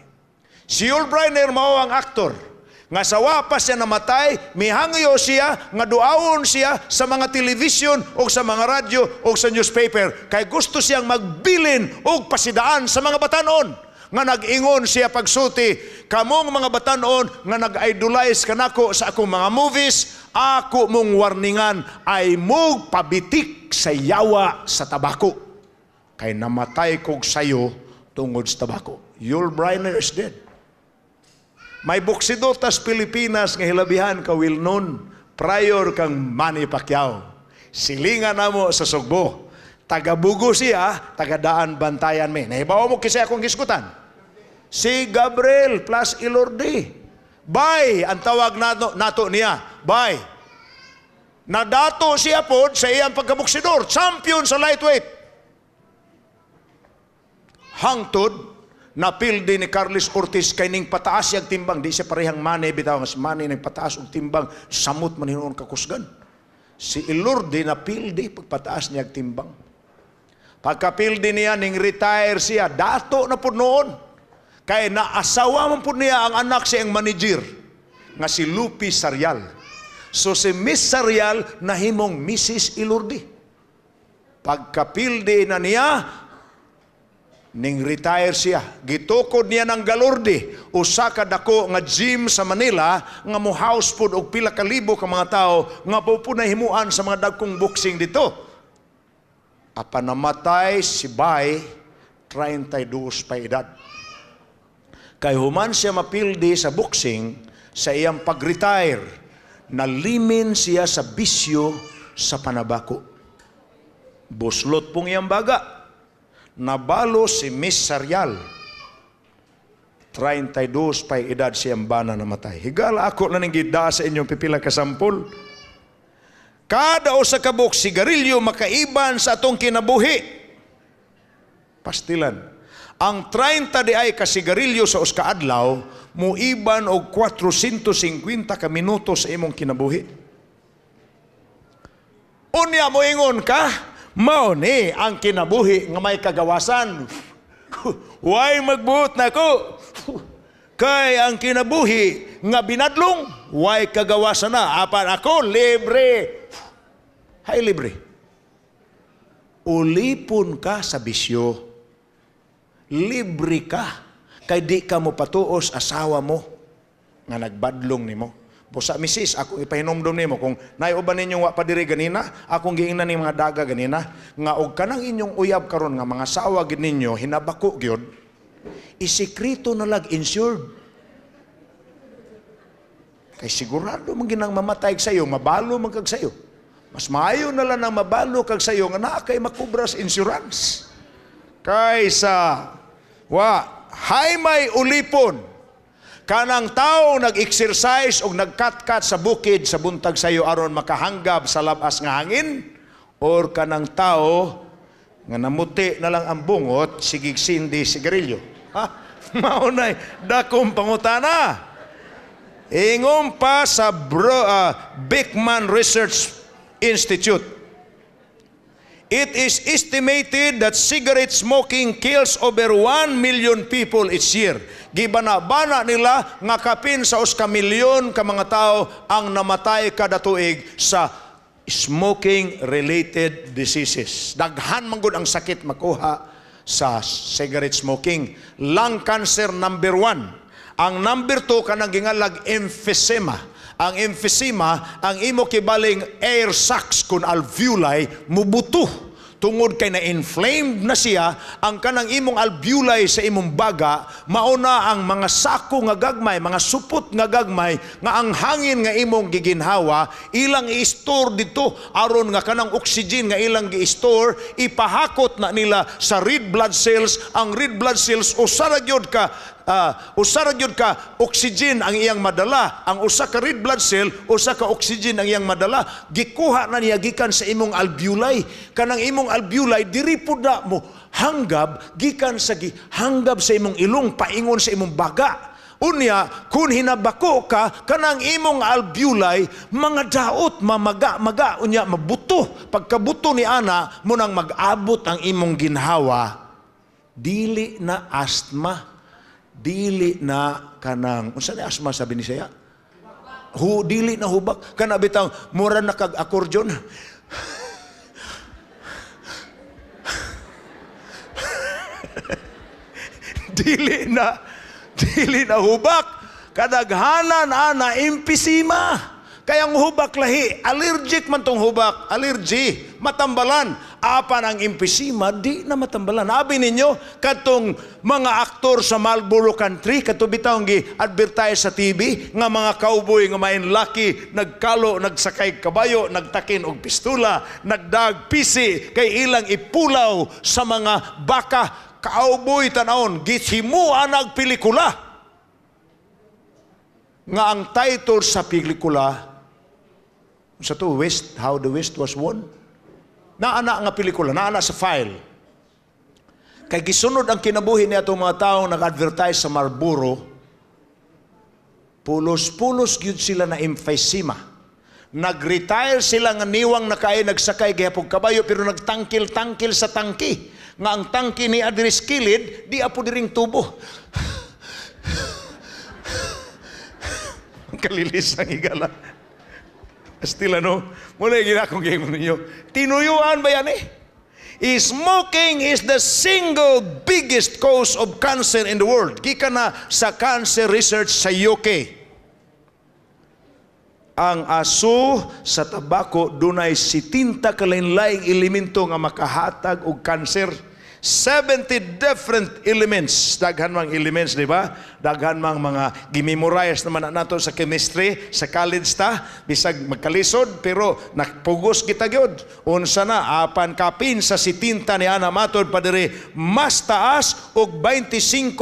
Si Yul Brynner mao ang aktor. Nga sawa pa siya namatay, mihangyo siya, nga duawon siya sa mga television o sa mga radyo o sa newspaper. Kay gusto siyang magbilin o pasidaan sa mga batanon. Nga nag-ingon siya pagsuti, kamong mga batanon nga nag-idolize kanako sa akong mga movies, ako mong warningan ay mo pabitik sa yawa sa tabako. Kay namatay kog sayo tungod sa tabako. Yul Brynner is dead. May boksidotas Pilipinas nga hilabihan ka wilnon prior kang Manny Pacquiao. Silingan namo sa Sugbo. Taga-Bugo siya, taga-Daan Bantayan me. Nahibaw mo kasi akong giskutan. Si Gabriel plus Ilorde. Bay, ang tawag nato niya. Bay. Nadato siya po sa iyang pagkaboksidor. Champion sa lightweight. Hangtod, napildi ni Carlos Ortiz kay ning pataas yang timbang. Di siya parehang Manny bitaw nga si Manny ning pataas og timbang, samot man hinuon kakusgan. Si Ilorde napildi pagpataas niya timbang. Pagkapildi niya, ning retire siya. Dato na po noon. Kaya naasawa man po niya ang anak siyang manager, nga si Lupi Sarial. So si Miss Sarial, nahimong Mrs. Ilordi. Pagkapildi na niya, ning retire siya. Gitukod niya ng Galordi, usa ka dako nga gym sa Manila, nga mo house food og pila ka libo ka mga tao, nga po himuan sa mga dagkong boxing dito. Apan namatay si Bay, 32 pa edad. Kay human siya mapildi sa boxing, sa iyang pag-retire, nalimin siya sa bisyo sa panabako. Buslot pong iyang baga. Nabalo si Miss Sarial. 32 pa edad siyang bana namatay. Higala ako na gida sa inyong pipila kasampol. Kada usa ka buok sigarilyo makaiban sa atong kinabuhi. Pastilan. Ang 30 di ay kasigarilyo sa uska adlaw, muiban og 450 ka minuto sa imong kinabuhi. Unya mo ingon ka, mao ni ang kinabuhi nga may kagawasan. Way magbuot na ko. Kay ang kinabuhi nga binadlong, way kagawasan na. Apan ako, libre. Hay libre. Ulipon ka sa bisyo. Libre ka. Kay di ka mo patuos asawa mo nga nagbadlong nimo. Busa misis, ako ipahinomdom nimo kung naiuban ninyong wa pa diri ganina, akong giingnan ni mga daga ganina, nga og kanang inyong uyab karon nga mga sawa gid ninyo hinabako gyud, isikreto na lag insured. Kay sigurado man ginang mamatay sayo, mabalo man kag sayo. Mas maayo na lang ang mabalo kag sayo nga naa kay makubras insurance. Kaysa hay may ulipon kanang tao nag-exercise o nagkat-kat sa bukid sa buntag sayo aron makahanggab sa labas nga hangin, or kanang tao nga namuti na lang ang bungot sigig sindi sigarilyo. Maunay dakong pangutana. Ingon pa sa Beckman Research Institute, it is estimated that cigarette smoking kills over 1 million people each year. Gibana-bana nila nga kapin sa uska milyon ka mga tao ang namatay kada tuig sa smoking-related diseases. Daghan man gud ang sakit makuha sa cigarette smoking. Lung cancer number 1. Ang number 2 kanang gingalag emphysema. Ang emphysema, ang imo kibaling air sacs kun alveoli mubuto tungod kay na-inflamed na siya ang kanang imong alveoli sa imong baga, mauna ang mga sako nga gagmay, mga supot nga gagmay nga ang hangin nga imong giginhawa ilang i-store dito aron nga kanang oxygen nga ilang gi-store ipahakot na nila sa red blood cells. Ang red blood cells usara gyud ka oxygen ang iyang madala. Ang usa ka red blood cell, usa ka oxygen ang iyang madala. Gikuha na niya gikan sa imong alveoli. Kanang imong alveoli diri pud na mo hanggab gikan sa hanggab sa imong ilong paingon sa imong baga. Unya kun hinabako ka kanang imong alveoli mga daot mamaga unya mabuto. Pagkabuto ni ana mo nang mag-abot ang imong ginhawa. Dili na asthma. Dili na kanang unsa ni asma sabi ni saya? Dili na hubak kana bitaw mura na kag akordeon. dili na hubak kadaghanan ana emphysema. Kaya ang hubak lahi, allergic man tong hubak, allergy, matambalan. Apan ang emphysema, di na matambalan. Abi ninyo, katong mga aktor sa Marlboro Country, katubitaw gi-advertise sa TV, nga mga cowboy nga main lucky, nagkalo, nagsakay kabayo, nagtakin og pistula, nagdag pisi, kay ilang ipulaw sa mga baka, cowboy tanawon, githimuan ang pelikula. Nga ang title sa pelikula, sa to West, How the West Was Won. Naana nga pelikula, naana sa file. Kay gisunod ang kinabuhi niya itong mga taong nag-advertise sa Marlboro, pulos-pulos yun sila na emphysema. Nag-retire sila nga niwang nakaay nagsakay gayapog kabayo pero nagtangkil-tangkil sa tangki. nga ang tangke ni adres kilid, di apo diring tubo. Ang kalilis ang higala. Still muna yung ginakong game ninyo. Tinuyuan ba yan Smoking is the single biggest cause of cancer in the world. Gika na sa cancer research sa UK. Ang aso sa tabako dunay 70 kalain-laing elemento nga makahatag og cancer. 70 different elements. Daghan mang elements, di ba? Daghan mang mga gimemorize naman nato sa chemistry, sa college ta, bisag magkalisod, pero nakpugos kita gyud. Unsa na, apan kapin sa 70 ni ana matod pa diri, mas taas og 25%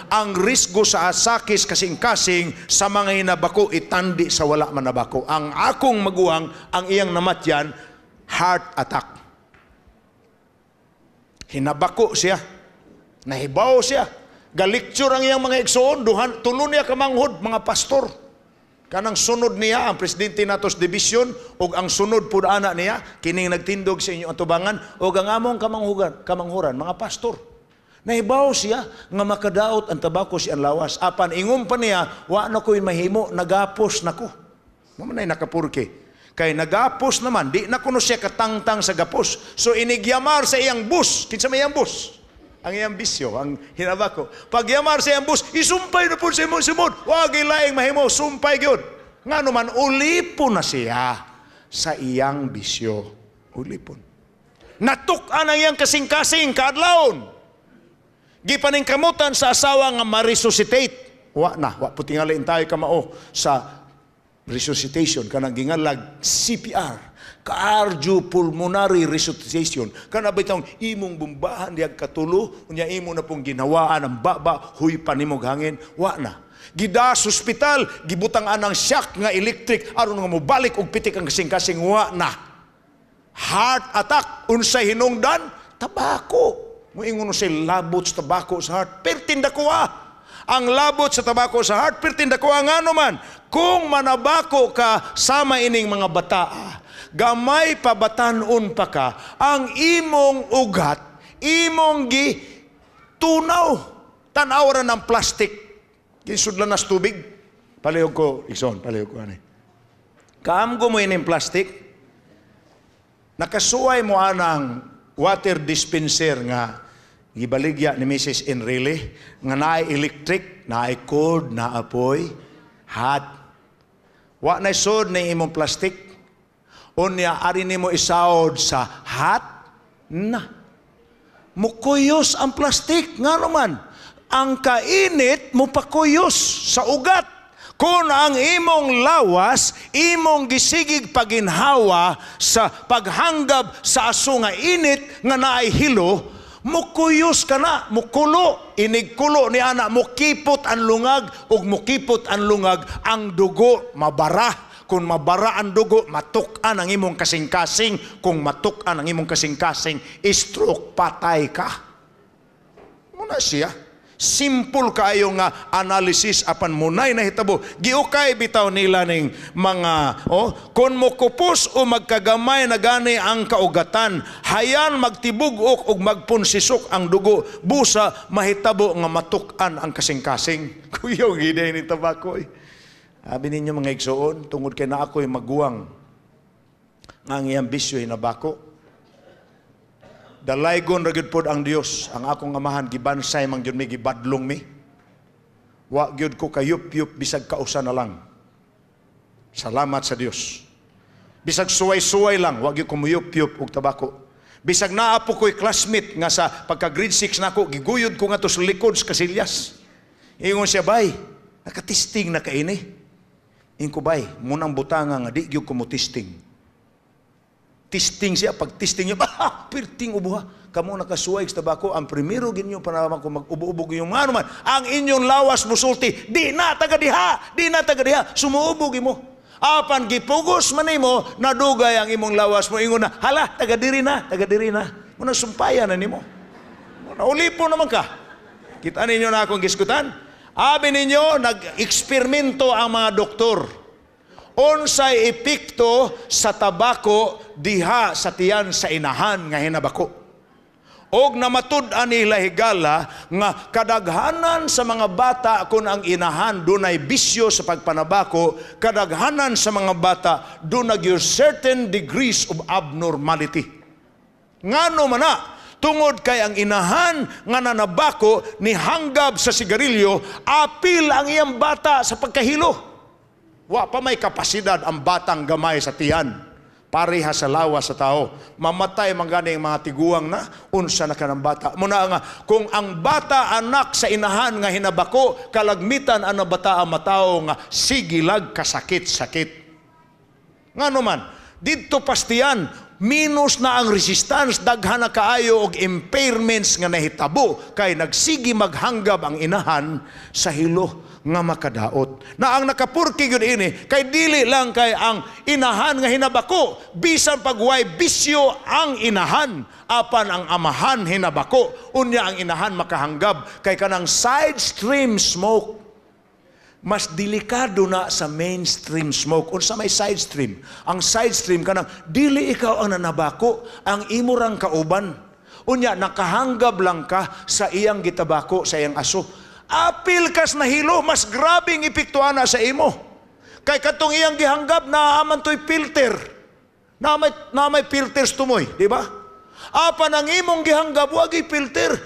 ang risgo sa asakis kasing-kasing sa mga hinabako itandi sa wala man nabako. Ang akong maguwang, ang iyang namatyan, heart attack. Hinabako siya. Nahibaw siya. Galikture ang iyang mga igsoon. Tulo niya kamanghod, mga pastor. Kanang sunod niya, ang presidente natos division, o ang sunod po ana niya, kining nagtindog sa inyong atubangan, o ang among kamanghuran, mga pastor. Nahibaw siya, nga makadaot ang tabako siya lawas. Apan, ingum pa niya, wa na ko'y mahimo, nagapos na ko. Mamanay nakapurke. Kay nagapos naman, di na kuno siya katangtang sa gapos. So inigyamar sa iyang bus. Kinsa may iyang bus? Ang iyang bisyo, ang hinabako. Pag yamar sa iyang bus, isumpay na po sa imong simod. Wag ilaing mahimo, sumpay gyud. Nga naman, ulipon na siya sa iyang bisyo. Ulipon. Natuk-an ang iyang kasing-kasing, kaadlawon. Gipaningkamutan sa asawa nga ma-resuscitate. Wa po tingali tayo kamao sa resuscitation, kanang gingalag CPR, cardiopulmonary resuscitation. Kana bitong imong bumbahan diag katulo, unya imo na pong ginawaan ang baba, huy pa nimog hangin, wa na. Gidas hospital, gibutang anang shock nga electric aron nga mobalik og pitik ang kasing-kasing, wa na. Heart attack, unsay hinungdan? Tabako. Moingon say labot sa tabako sa heart, pertinda ko ang labot sa tabako sa heart, pertinda ko nga naman. Kung manabako ka sama ining mga bata, gamay pa batanon pa ka, ang imong ugat, imong tunaw, tanaw ra ng plastic, ginsudlan nas tubig. Palihog ko, Ikson, palihog ko. Kaamgo mo ining plastic, nakasuway mo anang water dispenser nga gibaligya ni Mrs. Enrile, nga naay electric, naay cold, naapoy, hot. Wa na isod na imong plastic. Unya, ari nimo isaod sa hot na. Mukuyos ang plastic. Nga naman, ang kainit mo pakuyos sa ugat. Kung ang imong lawas, imong gisigig paginhawa sa paghanggab sa aso nga init nga naay hilo, mukuyos ka na, mukulo, inigkulo ni ana, mukipot ang lungag, ug mukipot ang lungag, ang dugo mabara. Kung mabara ang dugo, matuk-an ang imong kasing-kasing. Kung matuk-an ang imong kasing-kasing, stroke, patay ka. Muna siya. Simple kayo nga analysis apan munay na hitabo. Giukay bitaw nila ning mga kung mukupos o magkagamay na gani ang kaugatan, hayan magtibugok og magpunsisok ang dugo, busa mahitabo nga matuk-an ang kasing-kasing. Kuyaw giday ni tabako. Abi ninyo mga igsoon, tungod kay na ako'y maguwang nga ang iyang bisyo hinabako. Dalaygon ragid pod ang Dios, ang akong amahan gibansay man gyud mi, gibadlong mi. Wa gyud ko kayup-yup bisag kausa na lang. Salamat sa Dios. Bisag suway-suway lang, wa gyud ko muyup-yup og tabako. Bisag naa po ko'y classmate nga sa pagka grade 6 nako, giguyod ko nga to sa likod sa kasilyas. Ingon siya, bay, nakatisting na kaini. Inko bay, munang butanga nga di gyud ko mo tisting. Tisting siya, pag tisting niya, pirting ubuha. Kamu nakasuway sa tabako, ang primero ginyo panalaman ko mag-ubo-ubog yung mga naman. Ang inyong lawas musulti, di na taga-diha, sumuubog mo. Apan gipugos man mo, nadugay ang imong lawas mo, ingon na, hala, taga-diri na. Muna sumpayan na nimo. Naulipo naman ka. Kita ninyo na akong giskutan. Abi ninyo, nag-eksperimento ang mga doktor. Unsay epekto sa tabako diha sa tiyan sa inahan nga hinabako. Og namatud-an nila higala nga kadaghanan sa mga bata kun ang inahan dunay bisyo sa pagpanabako, kadaghanan sa mga bata dunay certain degrees of abnormality. Ngano man na, tungod kay ang inahan nga nanabako ni hanggab sa sigarilyo, apil ang iyang bata sa pagkahilo. Wa pa may kapasidad ang batang gamay sa tiyan. Pareha sa lawas sa tao. Mamatay maganing mga tiguang na, unsa na ka ng bata. Muna nga, kung ang bata anak sa inahan nga hinabako, kalagmitan ang bata ang matao nga sigilag kasakit-sakit. Nga naman, dito pastiyan, minus na ang resistance, daghan na kaayo og impairments nga nahitabo, kay nagsigi maghanggab ang inahan sa hilo nga makadaot. Na ang nakapurki yun ini, kay dili lang kay ang inahan nga hinabako, bisan pagway bisyo ang inahan, apan ang amahan hinabako, unya ang inahan makahanggab, kay kanang side stream smoke, mas delikado na sa mainstream smoke. Unsa may side stream? Ang side stream kanang dili ikaw ang nanabako, ang imurang kauban. Unya nakahanggab lang ka sa iyang gitabako sa iyang aso. Apil kas nahilo, mas grabing epektuhan na sa imo. Kay katong iyang gihanggab na aman to'y filter. Na may filters tumoy, di ba? Apan ang imong gihanggab, wag i-filter.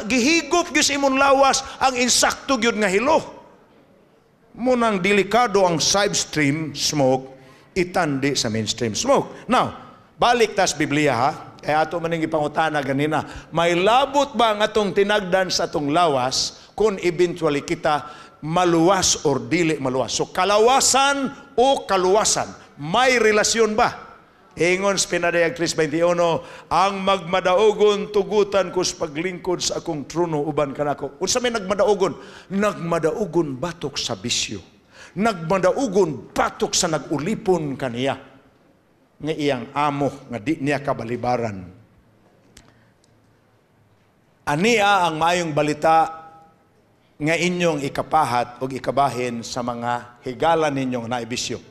Gihigop gis imong lawas ang insakto gyud nga hilo. Munang delikado ang side stream smoke, itandi sa mainstream smoke. Now, balik tas Biblia ha. Kaya ato maning ipangutana ganina, may labot ba ang atong tinagdan sa atong lawas kung eventually kita maluwas or dili maluwas? So kalawasan o kaluwasan, may relasyon ba? Ingon sa pinadayag 3:21, ang magmadaogon tugutan ko sa paglingkod sa akong trono uban kanako. Unsa may nagmadaogon? Nagmadaogon batok sa bisyo. Nagmadaogon batok sa nagulipon kaniya nga iyang amo nga di niya kabalibaran. Ania ang mayong balita nga inyong ikapahat o ikabahin sa mga higala ninyong naibisyo.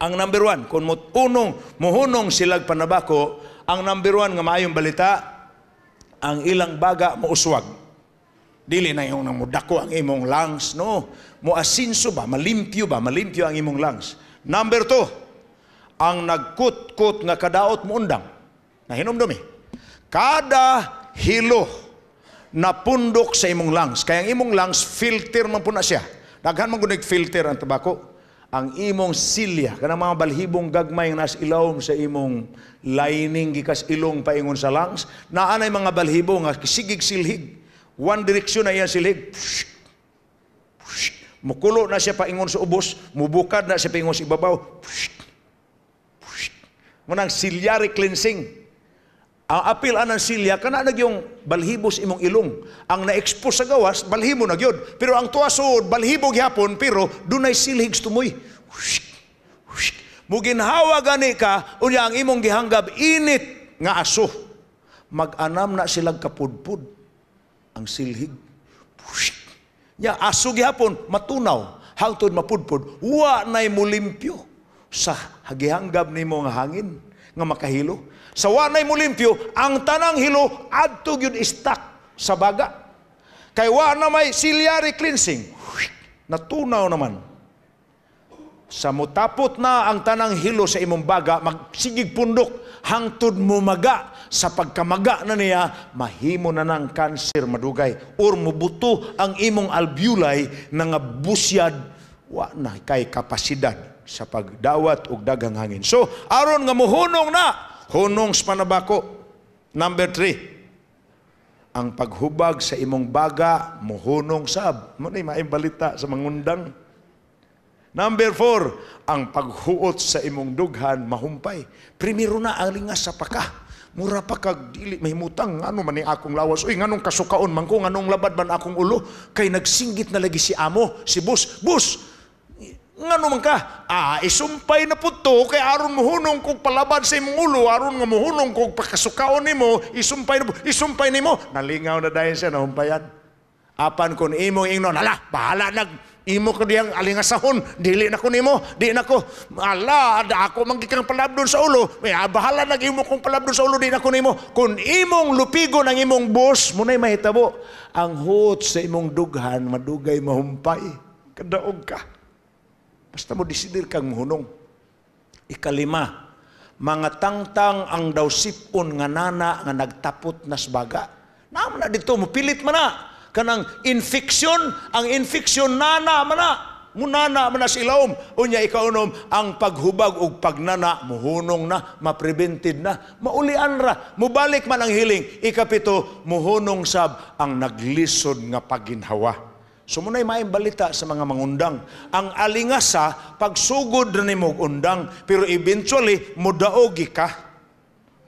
Ang number one, kung muhunong silag panabako, ang number one nga mayong balita, ang ilang baga mauswag. Dili na yung namudako ang imong lungs, no? Muasinso ba, malimpyo ang imong lungs. Number two, ang nagkut-kut nga kadaot mo undang. Nahinomdumi. Kada hilo na pundok sa imong lungs. Kaya ang imong lungs, filter man po na siya. Daghan man gunig filter ang tabako. Ang imong silya, kanang mga balhibong gagmay nga nas ilawom sa imong lining, gikas ilong paingon sa lungs, naanay mga balhibo nga sigig-silhig. One direction na iya silhig. Mukulo na siya paingon sa ubos, mubukad na siya paingon sa ibabaw. Munang ciliary cleansing. Ang apil anang silya, kana yung balhibos imong ilong. Ang na-expose sa gawas, balhibo na yun. Pero ang tuwasod, balhibo gyapon, pero dunay silhig tumoy. Muginhawa gani ka, unya ang imong gihanggab, init nga aso. Mag-anam na silang kapudpud. Ang silhig. Ya, aso gyapon, matunaw. Hangtod mapudpud. Wa na'y mulimpyo sa hagihanggab nimo nga hangin nga makahilo. Sa wanay mo limpyo, ang tanang hilo adto gyud istak sa baga. Kay wa na may ciliary cleansing. Natunaw naman. Sa mutapot na ang tanang hilo sa imong baga, magsigig pundok hangtod mo maga. Sa pagkamaga na niya, mahimo na ng kanser madugay or mubuto ang imong alveoli nga busyad, wa na kay kapasidad sa pagdawat og daghang hangin. So, aron nga muhunong na, hunong sa panabako. Number 3, ang paghubag sa imong baga, muhunong sab. Manay maimbalita sa mangundang. Number 4, ang paghuot sa imong dughan, mahumpay. Primero na, ang lingas sa paka. Mura pa kag dili mahimutang, ano man ni akong lawas. Uy, nganong kasukaon man ko, nganong labad man akong ulo. Kay nagsinggit na lagi si amo, si bus. Bus! Ngano man ka? Isumpay na po to, kay aron muhunong kong palabad sa imong ulo, aron nga muhunong kong pakasukaon nimo, isumpay nimo. Nalingaw na dahil siya, nahumpayan. Apan kung imong ingnon, hala, bahala Imo ko diyang alingasahon, dili na ko nimo, di na ko, ala, ako manggikang palabdon sa ulo, may bahala nag-imo kong palabdon sa ulo, di na ko nimo. Kung imong lupigon ang imong boss, muna'y mahitabo, ang hot sa imong dughan, madugay mahumpay, kadaog ka. Basta mo disidir kang muhunong. Ikalima, mga tangtang ang daw sipon nga nana nga nagtapot na sbaga. Naman na dito, mupilit man na. Kanang infeksyon, ang infeksyon nana man na. Munana man na silawom. Unya ikaunom, ang paghubag o pagnana, muhunong na, maprevented na, maulian ra, mubalik man ang hiling. Ikapito, muhunong sab ang naglisod nga paginhawa. So muna'y maayong balita sa mga mangundang. Ang alingasa, pagsugod na ni mo undang, pero eventually, mudaogi ka.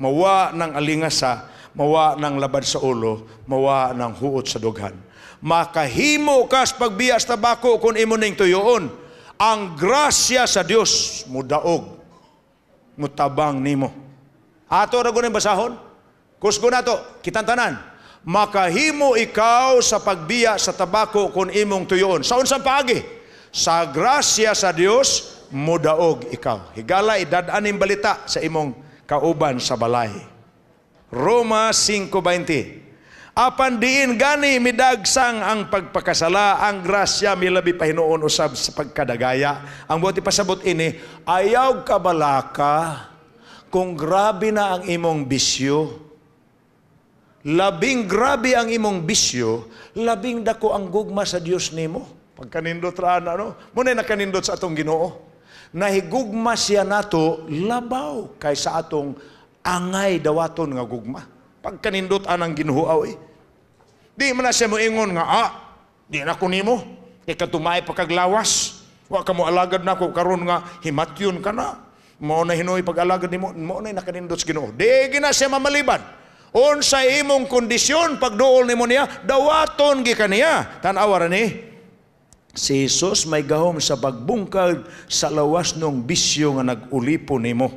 Mawa ng alingasa, mawa ng labad sa ulo, mawa ng huot sa dughan. Makahimo kas pagbiya sa tabako kung imo ning tuyoon. Ang grasya sa Dios mudaog, mutabang nimo. Ato ra guning basahon. Kusgo nato, kitang tanan. Makahimo ikaw sa pagbiya sa tabako kung imong tuyoon. Sa unsang paagi? Sa grasya sa Dios mudaog ikaw. Higala idad-aning balita sa imong kauban sa balay. Roma 5:20. Apan diin gani midagsang ang pagpakasala, ang grasya milabi pahinuon usab sa pagkadagaya. Ang buti pasabot ini, ayaw kabalaka kung grabe na ang imong bisyo. Labing grabe ang imong bisyo, labing dako ang gugma sa Dios nimo. Pagkanindot ra na no, munay nakanindot sa atong Ginoo. Nahigugma siya nato labaw kaysa atong angay dawaton nga gugma. Pagkanindot anang Ginoo Di man na siya moingon nga, di na ko nimo, ikatumay pagkaglawas. Wa ka mo alagad nako karon nga himatyon ka na. Mao na hinoy pag-alagad nimo, mao na nakanindot sa Ginoo. Di gina siya mamaliban. Unsa imong kondisyon pagduol nimo niya, dawaton gi kaniya. Tan-awa ra ni. Si Jesus may gahom sa pagbungkag sa lawas nung bisyo nga nag-ulipo nimo.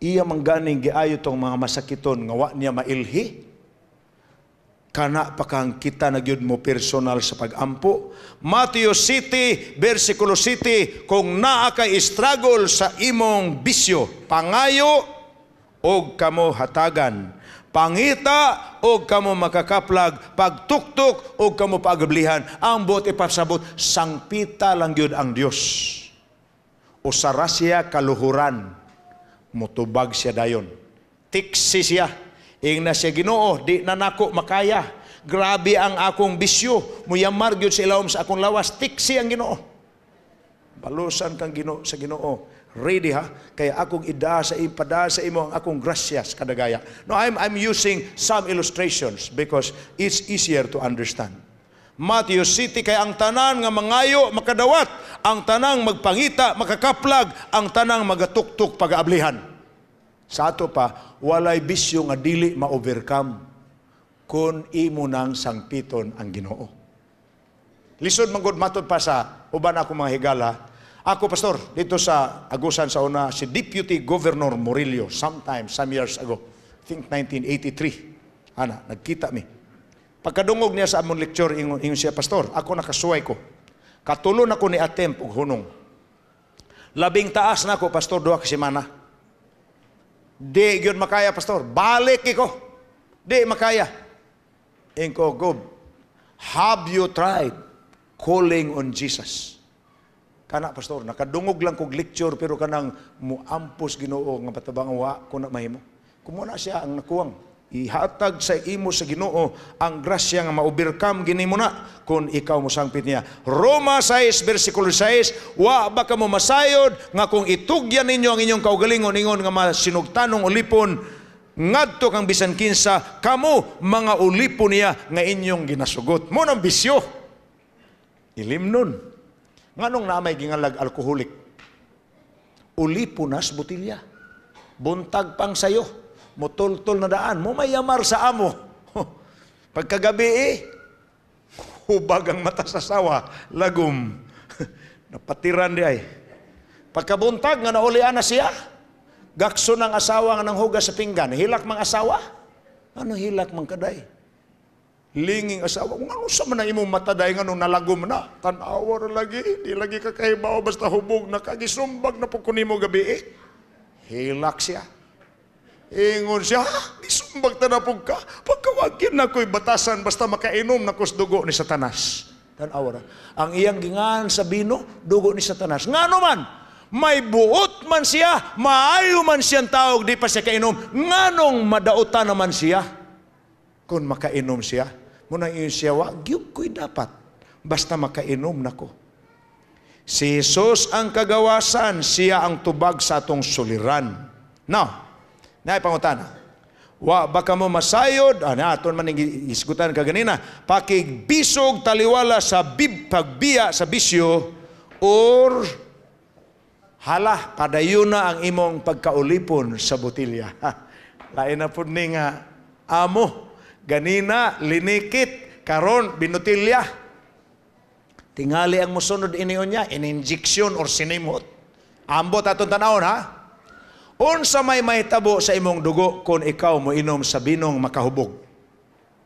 Iya mangganing giayo tong mga masakiton nga wa niya mailhi. Kana pa kang kita nagyud mo personal sa pagampo. Matthew City, versikulo 7, kung naa kay struggle sa imong bisyo, pangayo og kamo hatagan, pangita og kamo makakaplag, pagtuktok og kamo pagablihan. Ang buot ipasabot, sangpita lang gyud ang Dios. O sa rasya kaluhuran, mutubag siya dayon. Tiksi siya. Ing na siya Ginoo, di na nako makaya. Grabe ang akong bisyo. Muyamar gyud sa ilawom sa akong lawas. Tiksi ang Ginoo. Balusan kang Ginoo sa Ginoo. Ready ha? Kaya akong ipada sa imo ang akong grasya sa kadagaya. No, I'm using some illustrations because it's easier to understand. Matthew City, kaya ang tanan nga mangayo makadawat, ang tanang magpangita makakaplag, ang tanang magatuktok pag-aablihan. Sa ato pa, walay bisyo nga dili ma-overcome kung imo nang sangpiton ang Ginoo. Lisod manggod matod pa sa uban ako mga higala. Ako pastor dito sa Agusan sa una, si Deputy Governor Murillo some years ago, I think 1983. Ana, nagkita mi. Pagkadungog niya sa among lecture, ingon siya, pastor, ako nakasuway ko. Katulon ako ni attempt og hunong. Labing taas na ako, pastor, 2 ka semana. Di gyud makaya, pastor. Balik ko. Di makaya. Inko, Gob, have you tried calling on Jesus? Kana, pastor, nakadungog lang kog lecture, pero kanang muampos Ginoo nga patabang wa ko na mahimo. Kumuna siya ang nakuwang. Ihatag sa imo sa Ginoo ang grasya nga ma-overcome gini mo na kung ikaw mo sangpit niya. Roma 6 versikulo 6, wa ba ka mo masayod nga kung itugyan ninyo ang inyong kaugalingon ingon nga masinugtanong ulipon ngadto kang bisan kinsa kamo mga ulipon niya nga inyong ginasugot. Mo nang bisyo. Ilimnon. Nganong namay gingalag alkoholik? Uliponas botilya. Buntag pang sayo. Mutultol na daan, mo mayamar sa amo. Pagkagabi hubag ang mata sa sawa, lagom. Napatiran di ay. Pagkabuntag nga naulian na siya, gakso ng asawa nga nang hugas sa pinggan, hilak mang asawa. Ano hilak mang kaday? Linging asawa, kung ano sa man ang imong mataday nga nung nalagom na, tanawar lagi, di lagi kakaibaw, basta hubog na kagisumbag na po kunimo gabi eh. Hilak siya. Ingon siya, gisumbag ta na po ka, pagkawagin na ko'y batasan, basta makainom na ko's dugo ni Satanas. Tanawar, ang iyang gingan sa bino, dugo ni Satanas. Nga naman, may buot man siya, maayo man siyang tawag, di pa siya kainom, nganong madautan naman siya kung makainom siya. Muna yung siya, gyud ko'y dapat, basta makainom na ko. Si Jesus ang kagawasan, siya ang tubag sa atong suliran. Now, naipangutana, baka mo masayod, aton man isgutan ka ganina, pakigbisog taliwala sa pagbiya sa bisyo, or hala, padayon na ang imong pagkaulipon sa botilya. Lain na po ni nga, amo, ganina, linikit, karon, binutilya. Tingali ang musunod iniyon niya, in-injection or sinimot. Ambot atong tanawon, ha? Unsa may mahitabo sa imong dugo kung ikaw mo inom sa binong makahubog?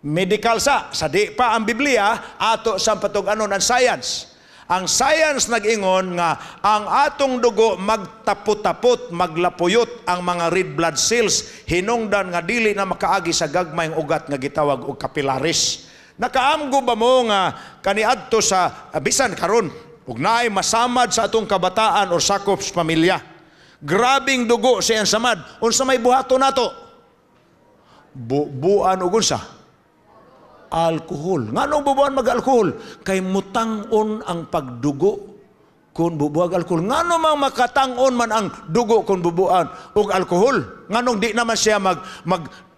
Medical sa di pa ang Biblia, ato sa patug-anon ang science. Ang science nag-ingon nga ang atong dugo magtapot-tapot, maglapuyot ang mga red blood cells, hinungdan nga dili na makaagi sa gagmayng ugat nga gitawag og capillaries. Nakaamgo ba mo nga kaniadto sa bisan karon ug naay masamad sa atong kabataan o sakop sa pamilya? Grabing dugo siyang samad. Unsa may buhaton nato? Buan ug unsa? Alkohol. Nganong bubuan mag-alkohol? Kay mutangon ang pagdugo kung bubuag alkohol. Ngano mang makatangon man ang dugo kung bubuan og alkohol? Nganong di naman siya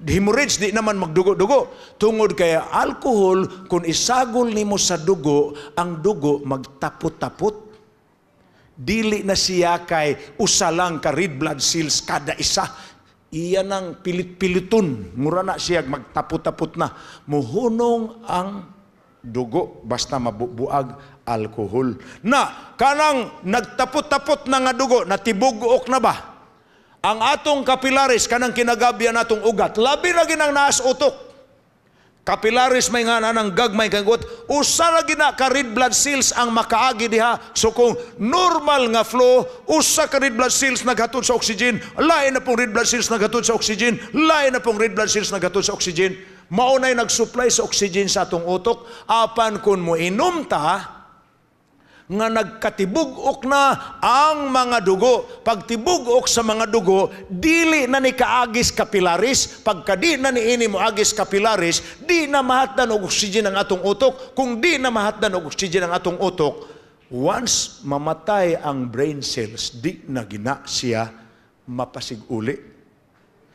hemorrhage, di naman magdugo-dugo. Tungod kay alkohol, kung isagol nimo sa dugo, ang dugo magtapot-tapot. Dili na siya kay usa lang ka red blood cells kada isa. Iyan ang pilit-piliton. Mura na siya magtapot-tapot na. Muhunong ang dugo basta mabubuag alkohol. Na kanang nagtapot-tapot na nga dugo, natibugok na ba? Ang atong capillaries, kanang kinagabyan natong ugat, labi na ginang naas utok. Capillaries may nga ng gagmay kagot, usa na gina ka red blood cells ang makaagi diha. So kung normal nga flow, usa ka red blood cells naghatod sa oxygen, lain na pong red blood cells naghatod sa oxygen, lain na pong red blood cells naghatod sa oxygen. Maunay nagsupply sa oxygen sa atong utok, apan kun mo inom ta, nga nagkatibugok na ang mga dugo. Pag tibugok sa mga dugo, dili na ni kaagis capillaries. Pagka di na niini mo agis capillaries, di na mahatdan og oxygen ang atong utok. Kung di na mahatdan og oxygen ang atong utok, once mamatay ang brain cells, di na gina siya mapasiguli.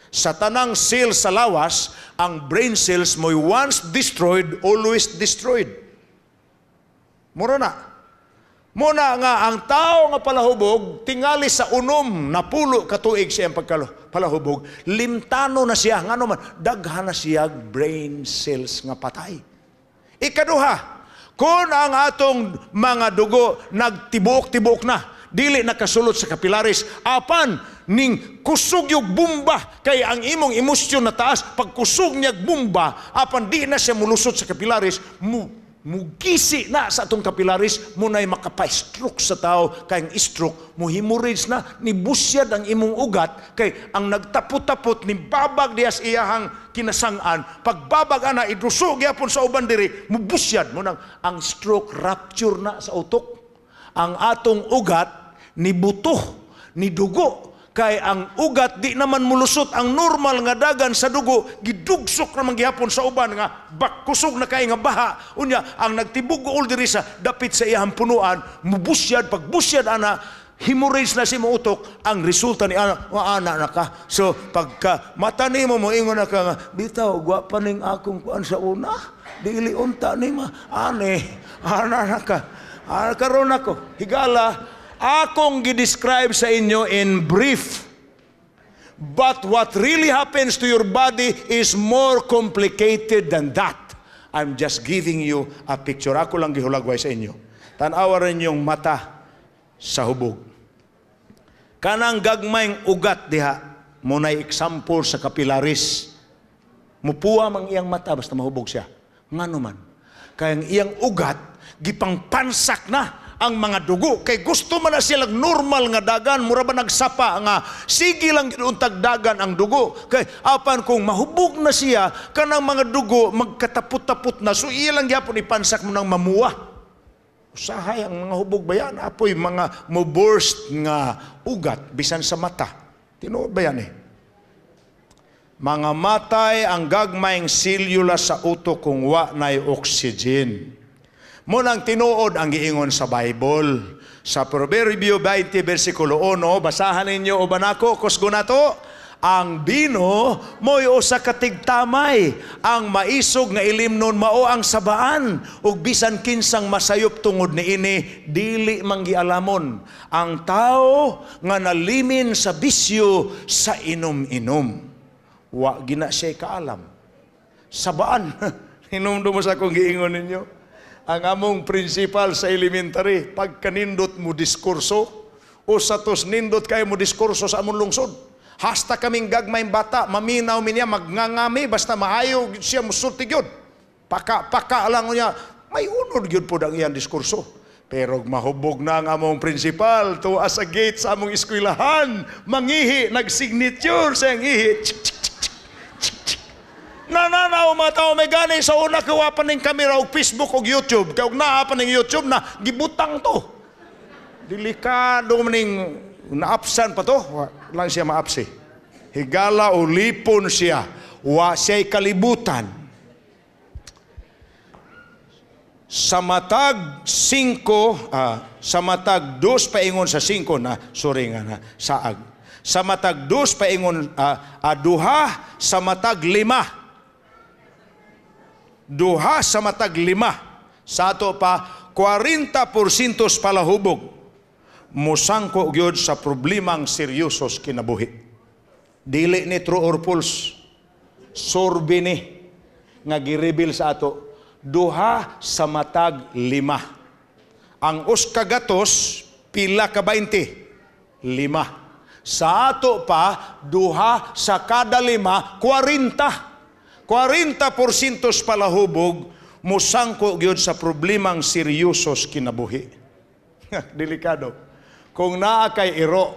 Sa tanang cells sa lawas, ang brain cells mo once destroyed, always destroyed. Mura na. Muna nga, ang tao nga palahubog, tingali sa unom, napulo katuig siya ang pagpalahubog, limtano na siya, nga naman, daghan na siya brain cells nga patay. Ikaduha, kung ang atong mga dugo nagtibok-tibok na, dili nakasulot sa capillaries, apan ning kusog yung bumba, kay ang imong emosyon na taas, pag kusog niya bumba, apan di na siya mulusot sa capillaries, mugisi na sa atong capillaries, muna'y makapa-stroke sa tao, kay ang stroke, hemorrhage na, nibusyad ang imong ugat, kay ang nagtapot-tapot, ni babag dias iyahang kinasangan, pagbabag ana, idusog yapon sa uban diri, mubusyad, munang ang stroke, rupture na sa utok. Ang atong ugat, ni buto, ni dugo, kay ang ugat di naman mulusot ang normal nga dagan sa dugo, gidugsok naman gihapon sa uban nga kusog na kay nga baha. Unya ang nagtibug-ol diri sa dapit sa iyang punuan, mubusyad, pagbusyad ana, hemorrhage na si utok, ang resulta ni ana na ka. So pagka mata nimo mo ingon na ka nga, bitaw gwapa ning akong kuan sa una, dili unta ni ma ane ana na ka. Karon ako higala akong gi-describe sa inyo in brief. But what really happens to your body is more complicated than that. I'm just giving you a picture. Ako lang gihulagway sa inyo. Tanawa rin yung mata sa hubog. Kanang gagmayng ugat diha, muna'y example sa capillaries. Mupuwa mang iyang mata basta mahubog siya. Ngano man? Kaya ang iyang ugat, gipangpansak na ang mga dugo. Kay gusto man na silang normal nga dagan, mura ba nagsapa nga, sige lang untag dagan ang dugo. Kay apan kung mahubog na siya, kanang mga dugo, magkatapot-tapot na, so iya lang yapon ipansak mo ng mamuwa. Usahay ang mga hubog ba yan? Apoy mga mo-burst nga ugat, bisan sa mata. Tinuod ba yan eh? Mga matay ang gagmayng selula sa utok kung wa na'y oxygen. Munang tinuod ang giingon sa Bible. Sa Proverbio 20, versikulo 1, basahan ninyo o banako, kusgo na to, ang bino mo'y usa ka tigtamay, ang maisog nga ilimnon mao ang sabaan, ug bisan kinsang masayop tungod niini, dili manggialamon. Ang tao nga nalimin sa bisyo sa inom-inom, wa gina siya kaalam. Sabaan, hinumdo mo sa akong giingon ninyo. Ang among principal sa elementary, pag kanindot mo diskurso, o sa tos nindot kayo mo diskurso sa among lungsod. Hasta kaming gagmayng bata, maminaw mi niya, magngangami, basta maayo siya musultig yun. Paka lang niya, may unod yun po ang iyang diskurso. Pero mahubog na ang among principal, tuwa sa gate sa among eskwelahan, mangihi, nagsignature sa iyang ihi, nananaw mga tao may gani sa una kawapan ng kamera o Facebook o YouTube. Kaya naapan ng YouTube na gibutang to. Delikado maning naapsan pa to. Lang siya maapsi. Higala o lipon siya. Wa siya'y kalibutan. Sa matag 5, sa matag 2 paingon sa 5 na, sorry nga na, saag. Sa matag 2 paingon, duha sa matag 5. Duha sa matag 5. Sa ato pa, 40% palahubog. Musangko gyud sa problemang seryosos kinabuhi. Dili ni true or false. Sorbi ni nga gireveal sa ato. Duha sa matag 5. Ang uskagatos, pila ka 20? 5. Sa ato pa, duha sa kada 5, 40. 40% palahubog, musangko gyud sa problemang seryosos kinabuhi. Delikado. Kung naa kay iro,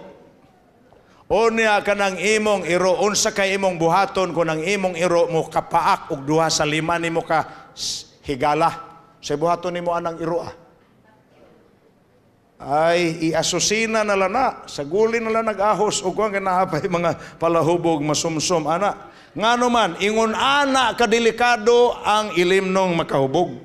o niya ka ng imong iro, unsa kay imong buhaton kung ang imong iro mo kapaak og duha sa 5 nimo ka higala. Sa buhaton nimo anang iro ay iasusina na lana, sa guli na lang nag-ahos o kung ganaapay mga palahubog masumsum ana. Ngano man, ingon ana kadelikado ang ilimnong makahubog.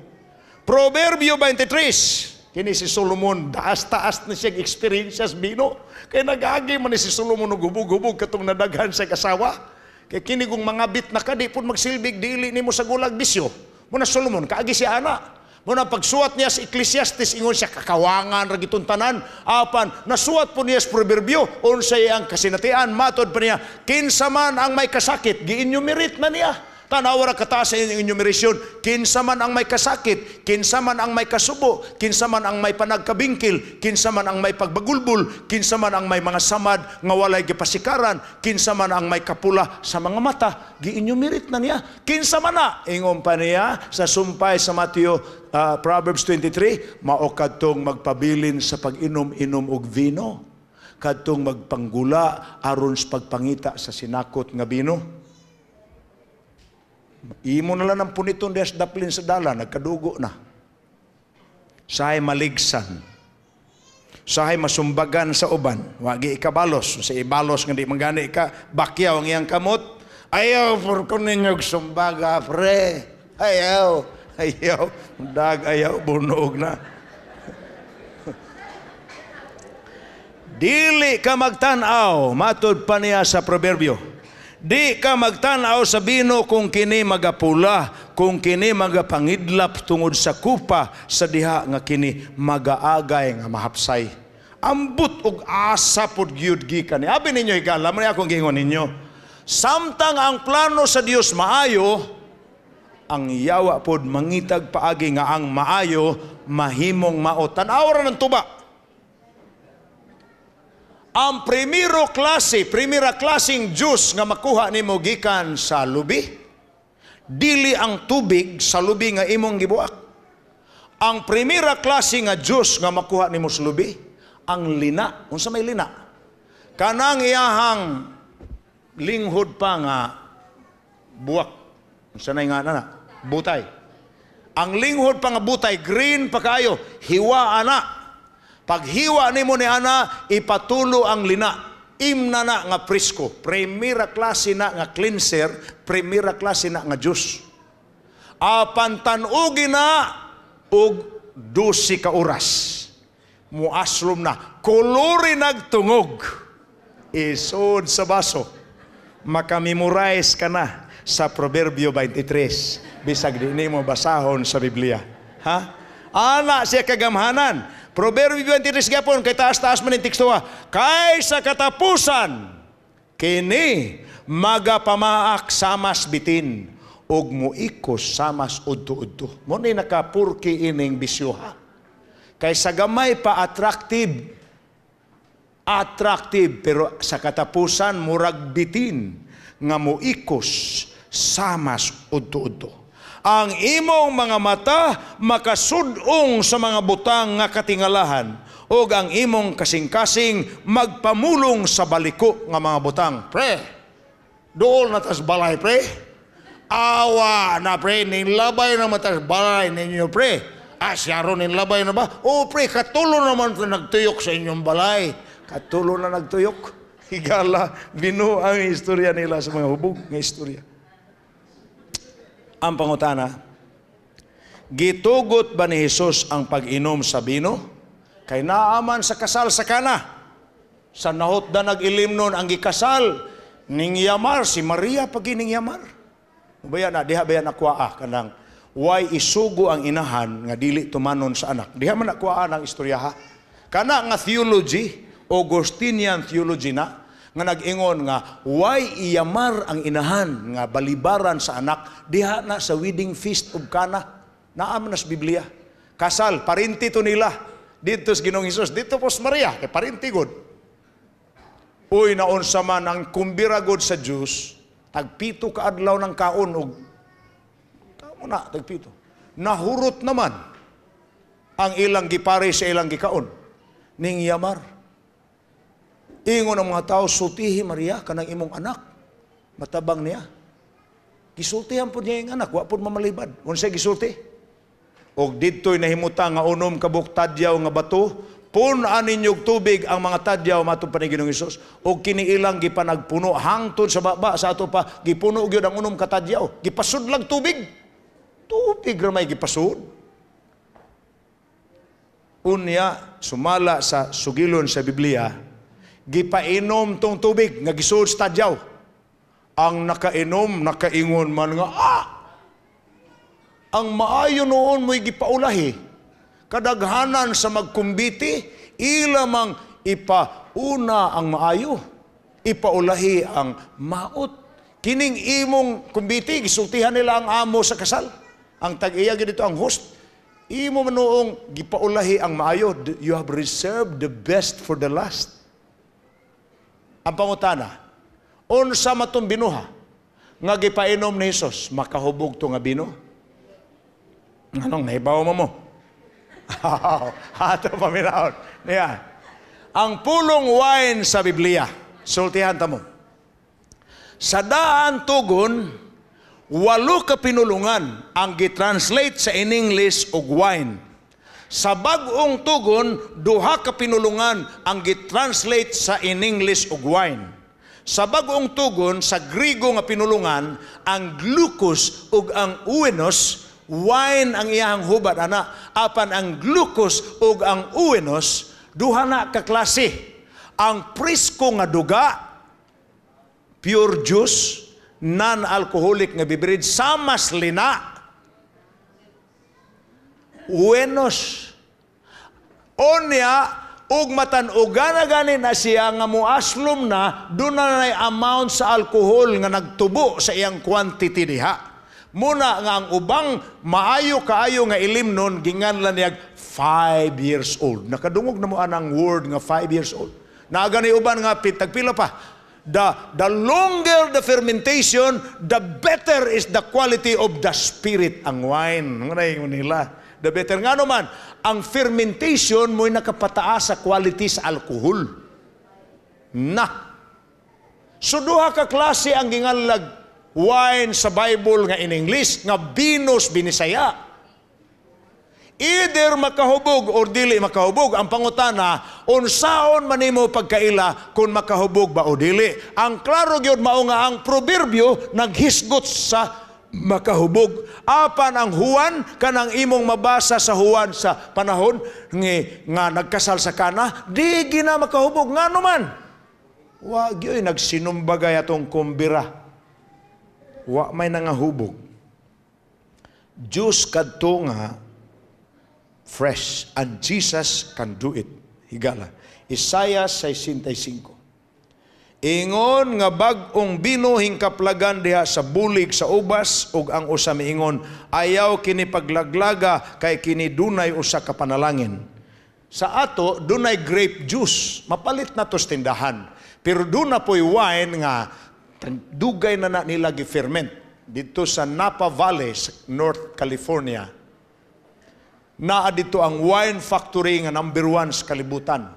Proverbio 23, kini si Solomon, taas-taas na siyang experiences bino. Kaya nag-agi man ni si Solomon hubog-hubog katong nadaghan sa kasawa. Kaya kini kung mga bit na ka, di po magsilbig, dili ni mo sa gulag bisyo. Muna Solomon, kaagi si ana. Muna pagsuat niya sa Ecclesiastes, ingon siya kakawangan ragitong tanan. Apan, nasuat po niya sa Proverbio, unsay ang kasinatian, matod pa niya, kinsa man ang may kasakit, gi-enumerate na niya. Tanawa ra kataas sa inyong enumerasyon, kinsa man ang may kasakit, kinsa man ang may kasubo, kinsa man ang may panagkabingkil, kinsa man ang may pagbagulbul, kinsa man ang may mga samad nga walay gipasikaran, kinsa man ang may kapula sa mga mata, gi-enumerate na niya. Kinsa man na, ingon pa niya sa sumpay sa Mateo Proverbs 23, mao kadtong magpabilin sa pag-inom-inom og vino, kadtong magpanggula aron sa pagpangita sa sinakot nga bino. Imo na lang ang puniton des daplin sa dala, nagkadugo na. Sahay maligsan. Sahay masumbagan sa uban. Wagi ikabalos. Sa ibalos nga di manggani ka, bakyaw ang iyang kamot. Ayaw, for kuninyog sumbaga, pre. Ayaw. Ayaw. Dag, ayaw, bunog na. Dili ka magtanaw, matod pa niya sa proverbio. Di ka magtanaw sa bino kung kini magapula, kung kini magapangidlap tungod sa kupa, sa diha nga kini magaagay nga mahapsay. Ambot og asa pod gyud gikan. Abi ninyo higala, man akong gingon ninyo. Samtang ang plano sa Dios maayo, ang yawa pod mangitag paagi nga ang maayo mahimong mao. Tan-aw ra ng tuba. Ang primera klaseng juice nga makuha nimo gikan sa lubi, dili ang tubig sa lubi nga imong gibuak. Ang primera klase nga juice nga makuha nimo sa lubi, ang lina. Unsa may lina? Kanang iyahang linghod pa nga buwak. Unsa nay nga na? Butay. Ang linghod pa nga butay, green pa kayo, hiwa ana. Pag hiwa nimo ni ana, ipatulo ang lina. Imna na nga presko. Primera klase na nga cleanser, primera klase na nga juice. Apan tanugi na og 12 ka oras. Muaslom na. Kolori nagtungog. Isod sa baso. Makamemorize ka na sa Proverbio 23. Bisag di mo basahon sa Biblia. Ha? Ana siya kagamhanan. Proverbio 23 gapon, kay taas-taas man yung teksto kay sa katapusan, kini magapamaak samas bitin, og muikos samas udto-udto. Mo ni nakapurki ining bisyoha. Kay sa gamay pa attractive, pero sa katapusan murag bitin, nga muikos samas udto-udto. Ang imong mga mata makasudong sa mga butang nga katingalahan, o ang imong kasing-kasing magpamulong sa baliko nga mga butang. Pre, dool na tas balay, pre. Awa na, pre, nilabay na matas balay ninyo, pre. Asyaro nilabay na ba? O, pre, katulo naman na nagtuyok sa inyong balay. Katulo na nagtuyok. Higala, binu ang istorya nila sa mga hubog nga istorya. Ang pangutana, gitugot ba ni Jesus ang pag-inom sa bino? Kay naaman sa kasal sa Kana. Sa nahotda nag-ilim nun ang gikasal, ning Yamar, si Maria pagining Yamar. Baya na, diha baya nakwaa kanang, why isugo ang inahan nga dili tumanon sa anak. Diha man nakwaa ng istorya ha. Kana nga theology, Augustinian theology na, nga nag-ingon nga why iyamar ang inahan nga balibaran sa anak diha na sa wedding feast of Cana. Naam na sa Biblia. Kasal, parinti to nila. Dito sa Ginoong Hesus, dito po sa Maria, kay parinti god. Uy, naunsa man ang kumbira god sa Diyos, tagpito ka adlaw ng kaon og tamo na tagpito. Nahurot naman ang ilang gipare sa ilang gikaon ning yamar. Ingon ang mga tao, sultihi Maria, kanang imong anak. Matabang niya. Gisultihan po niya yung anak, wa po mamalibad. Unsay gisulti? Og dito'y nahimuta nga unom kabuk tadyaw nga bato, punan ninyog tubig ang mga tadyaw matong Panginoong Hesus. Og kiniilang gipanagpuno, hangtod sa baba, sa ato pa, gipuno gyud ang unom katadyaw. Gipasud lang tubig. Tubig ramay gipasud. Unya, sumala sa sugilon sa Biblia, gipainom tong tubig nga gisud sa tadyaw. Ang nakainom nakaingon man nga ang maayo noon mo'y gipaulahi kadaghanan sa magkumbiti ilamang ipauna ang maayo, ipaulahi ang maot. Kining imong kumbiti gisultihan nila ang amo sa kasal, ang tag-iya dito ang host. Imo manoong gipaulahi ang maayo, you have reserved the best for the last. Ang pangutana, unsa matong binuha nga gipainom ni Jesus, makahubog to nga bino? Anong nahibaw mo? Ato paminaon. Yan. Ang pulong wine sa Biblia, sultihan ta mo. Sa daan tugon, 8 ka pinulungan ang gitranslate sa in English og wine. Sa bag-ong tugon, 2 ka pinulungan ang gitranslate sa in English og wine. Sa bag-ong tugon, sa Grigo nga pinulungan, ang glucose ug ang uenos, wine ang iyang hubad ana. Apan ang glucose ug ang uenos, 2 na ka klase. Ang presko nga duga, pure juice, non-alcoholic nga beverage, samas lina, uenos. Onya, ug matanugan na gani na siya nga muaslom na, doon na nay amount sa alcohol nga nagtubo sa iyang quantity diha. Muna nga ang ubang maayo kaayo nga ilim nun, ginganlan niya 5 years old. Nakadungog na mo anang word nga 5 years old. Naagani uban nga tagpila pa. The longer the fermentation, the better is the quality of the spirit, ang wine. Ngayon nila. The better. Nga naman, ang fermentation mo'y nakapataas sa quality sa alcohol. So duha ka klase ang gingalag wine sa Bible nga in English, nga binos binisaya. Either makahubog or dili makahubog. Ang pangutana, unsaon man nimo pagkaila kung makahubog ba o dili. Ang klaro gyud mao nga ang proverbio naghisgot sa makahubog. Apan ang Juan kanang imong mabasa sa Juan sa panahon nga nagkasal sa Kana, di gina makahubog nga naman. Wa gyoy nagsinumbagay atong kumbira. Wa may nangahubog. Diyos kadto nga fresh, and Jesus can do it. Higala. Isaiah 65. Ingon nga bag-ong bino hingkaplagan diha sa bulig sa ubas, ug ang usa miingon, ayaw kini paglaglaga kay kini dunay usa ka panalangin. Sa ato, dunay grape juice. Mapalit na to sa tindahan. Pero duna po'y wine nga dugay na nila gi-ferment. Dito sa Napa Valley, sa North California, naa dito ang wine factory nga number 1 sa kalibutan.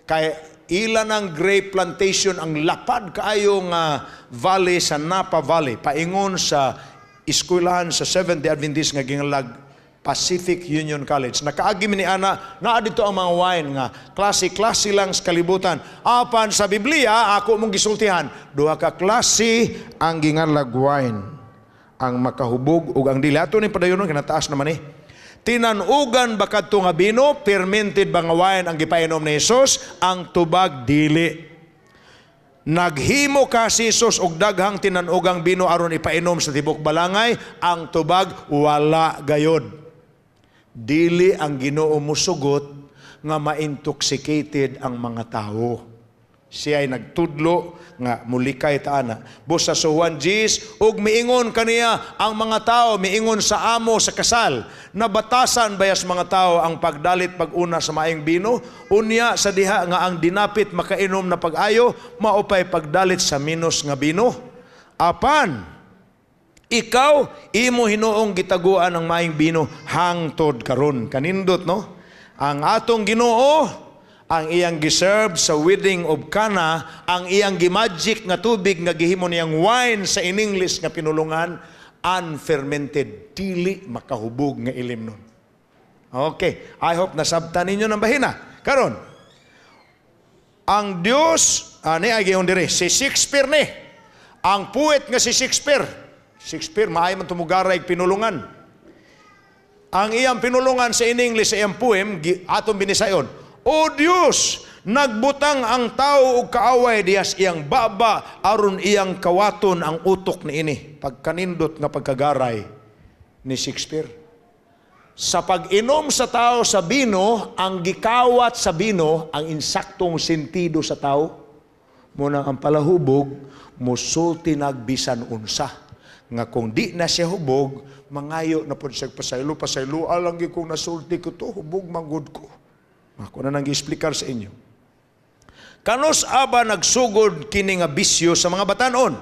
Kaya ilan ang grape plantation ang lapad kaayo nga valley sa Napa Valley, paingon sa eskwelahan sa Seventh-day Adventist nga gingalag Pacific Union College. Nakaagi ni ana, naa dito ang mga wine nga klase-klase lang sa kalibutan. Apan sa Biblia ako mong gisultihan, duha ka klase ang gingalag wine, ang makahubog ug ang dili. Ato ni padayonon kinataas naman Tinanugan ba kadto nga bino, fermented ba nga wine ang gipainom ni Jesus, ang tubag dili. Naghimo ka si Jesus og daghang tinanugang bino aron ipainom sa tibok balangay, ang tubag wala gayod. Dili ang Ginoo musugot nga ma-intoxicated ang mga tao. Siya ay nagtudlo nga mulikay taana. Busa sa Juan Gis, ug miingon kaniya ang mga tao, miingon sa amo sa kasal, nabatasan bayas mga tao ang pagdalit pag-una sa maayong bino, unya sa diha nga ang dinapit makainom na pag-ayo, maupay pagdalit sa minos nga bino. Apan, ikaw, imo hinuong gitaguan ang maayong bino hangtod karon. Kanindot, no? Ang atong Ginoo, ang iyang giserve sa wedding of Cana, ang iyang gimagic nga tubig nga gihimo niyang wine sa in English nga pinulungan, unfermented, dili makahubog nga ilim nun. Okay, I hope nasabtan ninyo ng bahina. Karon, ang Dios, ni ay gihon dire, si Shakespeare ni, ang poet nga si Shakespeare, maay man tumugaray pinulungan. Ang iyang pinulungan sa in English sa iyang poem, atong binisayon, O Diyos, nagbutang ang tao og kaaway diyas iyang baba aron iyang kawaton ang utok ni ini. Pagkanindot nga pagkagaray ni Shakespeare. Sa pag-inom sa tao sa bino, ang gikawat sa bino, ang insaktong sentido sa tao, muna ang palahubog, musulti nagbisan unsa. Nga kung di na siya hubog, mangayo na po siya pasaylo, alang kung nasulti ko to, hubog manggod ko. Ako na nang gi-explicar sa inyo. Kanos aba nagsugod kini nga bisyo sa mga batanon?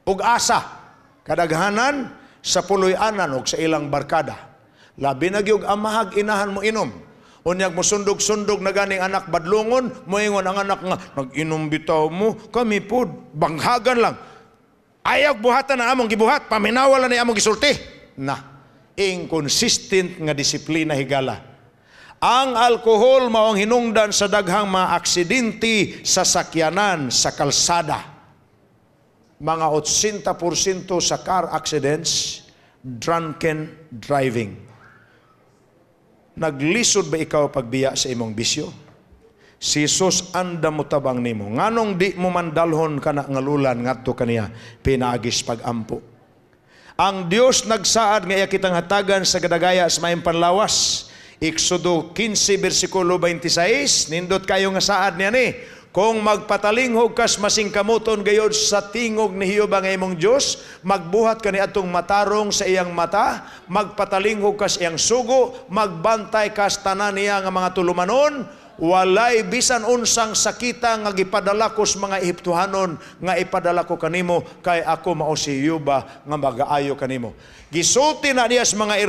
Ug asa, kadaghanan sa puloy-anan ug sa ilang barkada. Labi na gyud amahag inahan mo inom. Unyag mo sundog-sundog na ganing anak badlungon, moingon ang anak nga, nag-inom bitaw mo, kami pod, banghagan lang. Ayaw buhatan na among gibuhat, paminawalan na among gisulti. Inconsistent nga disiplina higala. Ang alkohol maong hinungdan sa daghang mga aksidente sa sakyanan, sa kalsada. Mga 80% sa car accidents, drunken driving. Naglisod ba ikaw pagbiya sa imong bisyo? Si Jesus anda mo tabang nimo. Nganong di mo mandalhon ka na ngalulan ngadto kaniya pinaagis pagampo. Ang Dios nagsaad nga iya kitang hatagan sa kadagaya sa maayong panlawas. Exodo 15, versikulo 26, nindot kayo nga saad niya ni, kung magpatalinghog kas masingkamuton gayod sa tingog ni Hiyuba nga imong Diyos, magbuhat ka ni atong matarong sa iyang mata, magpatalinghog kas iyang sugo, magbantay kas tanan niya nga mga tulumanon, walay bisan unsang sakita nga gipadala ko sa mga Ehiptohanon nga ipadala ko kanimo, kay ako mao si Yuba nga magaayo kanimo. Gisulti na niya sa mga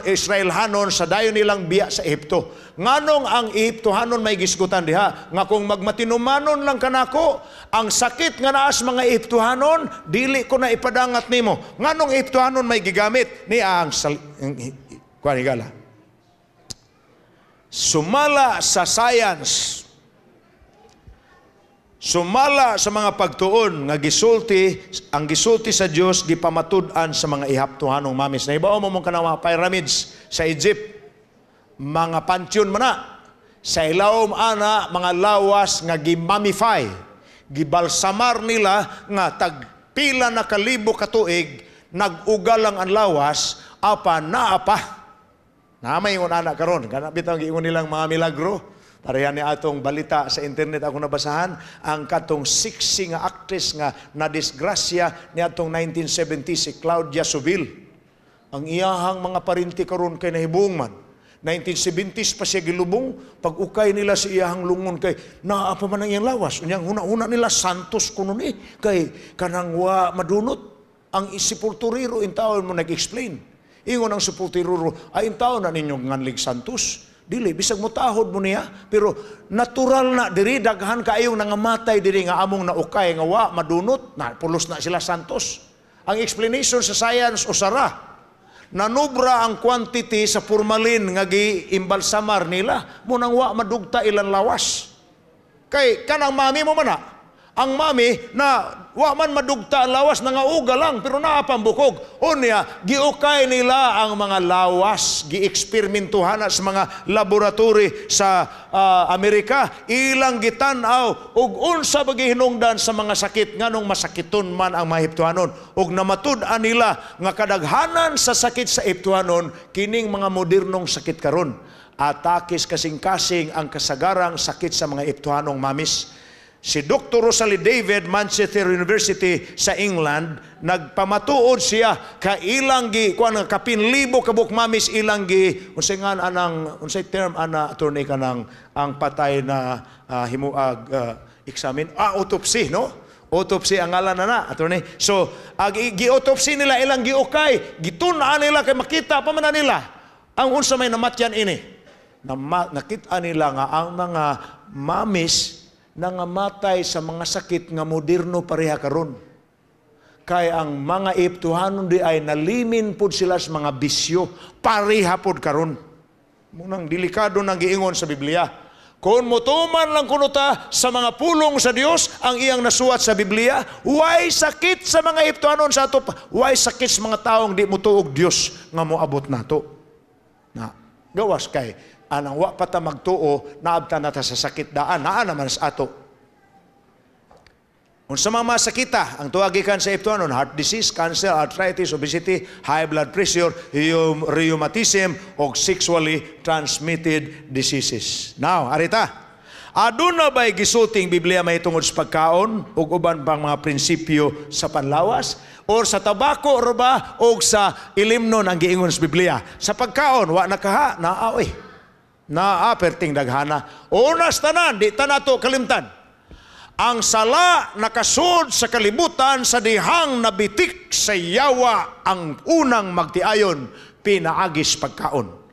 Israelhanon sa dayon nilang biya sa Ehipto. Nganong ang Ehiptohanon may gisgutan diha nga kung magmatinumanon lang kanako ang sakit nga naa sa mga Ehiptohanon, dili ko na ipadangat nimo. Nganong Ehiptohanon may gigamit ni ang kuanigala. Sumala sa science, sumala sa mga pagtuon nga gisulti, ang gisulti sa Dios gipamatud-an sa mga Ehiptohanong mamis. Nahibaw mo mong kanang mga pyramids sa Egypt, mga pansyon man na. Sa ilawom ana, mga lawas nga gimamify, gibalsamar nila nga tagpila na kalibo katuig, nag-ugal lang ang lawas, apa na apa. Namay yung anak karon, kana bitaw giingon nilang mga milagro. Parehan ni atong balita sa internet ako nabasahan, ang katong siksi nga actress nga nadisgrasya ni atong 1970 si Claudia Sobil. Ang iyahang mga parinti karon kay nahibong man. 1970s pa siya gilubong, pag-ukay nila si iyahang lungon kay naapa man ang iyang lawas. Unyang una nila santos kuno ni kay kanang wa madunot. Ang sepulturero in taon mo nag-explain. Ingon ang sepulturero, ay in taon na ninyong nganlig santos. Dili, bisag mo tahod mo niya, pero natural na diri, daghan kaayong nangamatay diri nga among naukay, nga wa, madunot, na pulos na sila santos. Ang explanation sa science o sara, nanubra ang quantity sa formalin nga giimbalsamar nila, munang wa madugta ilang lawas. Kay kanang mami mo man na, ang mami na wa man madugta ang lawas, nangauga lang, pero naapambukog. Unya, giukay nila ang mga lawas, gi-eksperimentuhan sa mga laboratory sa Amerika, ilang gitanaw, ug unsa ba gihinungdan sa mga sakit, nganong masakiton man ang mga Ehiptohanon, ug namatud-an nila nga kadaghanan sa sakit sa Ehiptohanon, kining mga modernong sakit karon. Atakis kasing-kasing ang kasagarang sakit sa mga Ehiptohanong mamis. Si Dr. Rosalie David, Manchester University sa England, nagpamatuod siya ka ilang kuan kapinlibo kabuk mamis ilang unsay nga anang unsay term ana attorney kanang ang patay na examine autopsy, no? Autopsy ang ngalan na attorney. So gi-autopsy nila ilang giukay, gitun-an nila kay makita pa man nila ang unsa may namatyan ini. Nakita nila nga ang mga mamis nangamatay sa mga sakit nga moderno pareha karon. Kay ang mga Ehiptohanon di ay nalimin pud sila sa mga bisyo, pareha pud karon. Munang delikado nang giingon sa Biblia. Kung mutuman lang kuno ta sa mga pulong sa Dios ang iyang nasuwat sa Biblia, way sakit sa mga Ehiptohanon sa ato, way sakit sa mga taong di motuog Dios nga moabot nato. Na gawas kay anang wa pa ta magtuo, naabta na ta sa sakit daan, naa naman sa ato. Unsa mga masakita, ang tuwagikan sa Ehiptohanon, heart disease, cancer, arthritis, obesity, high blood pressure, rheumatism, o sexually transmitted diseases. Now, arita, aduna ba'y gisulting Biblia may tungod sa pagkaon, o uban pang mga prinsipyo sa panlawas, o sa tabako, o ba, o sa ilimnon ang giingon sa Biblia? Sa pagkaon, wa nakaha, naaoy. Perting daghana. Unas tanan, di tanato kalimtan. Ang sala nakasud sa kalibutan sa dihang nabitik sa yawa ang unang magtiayon, pinaagis pagkaon.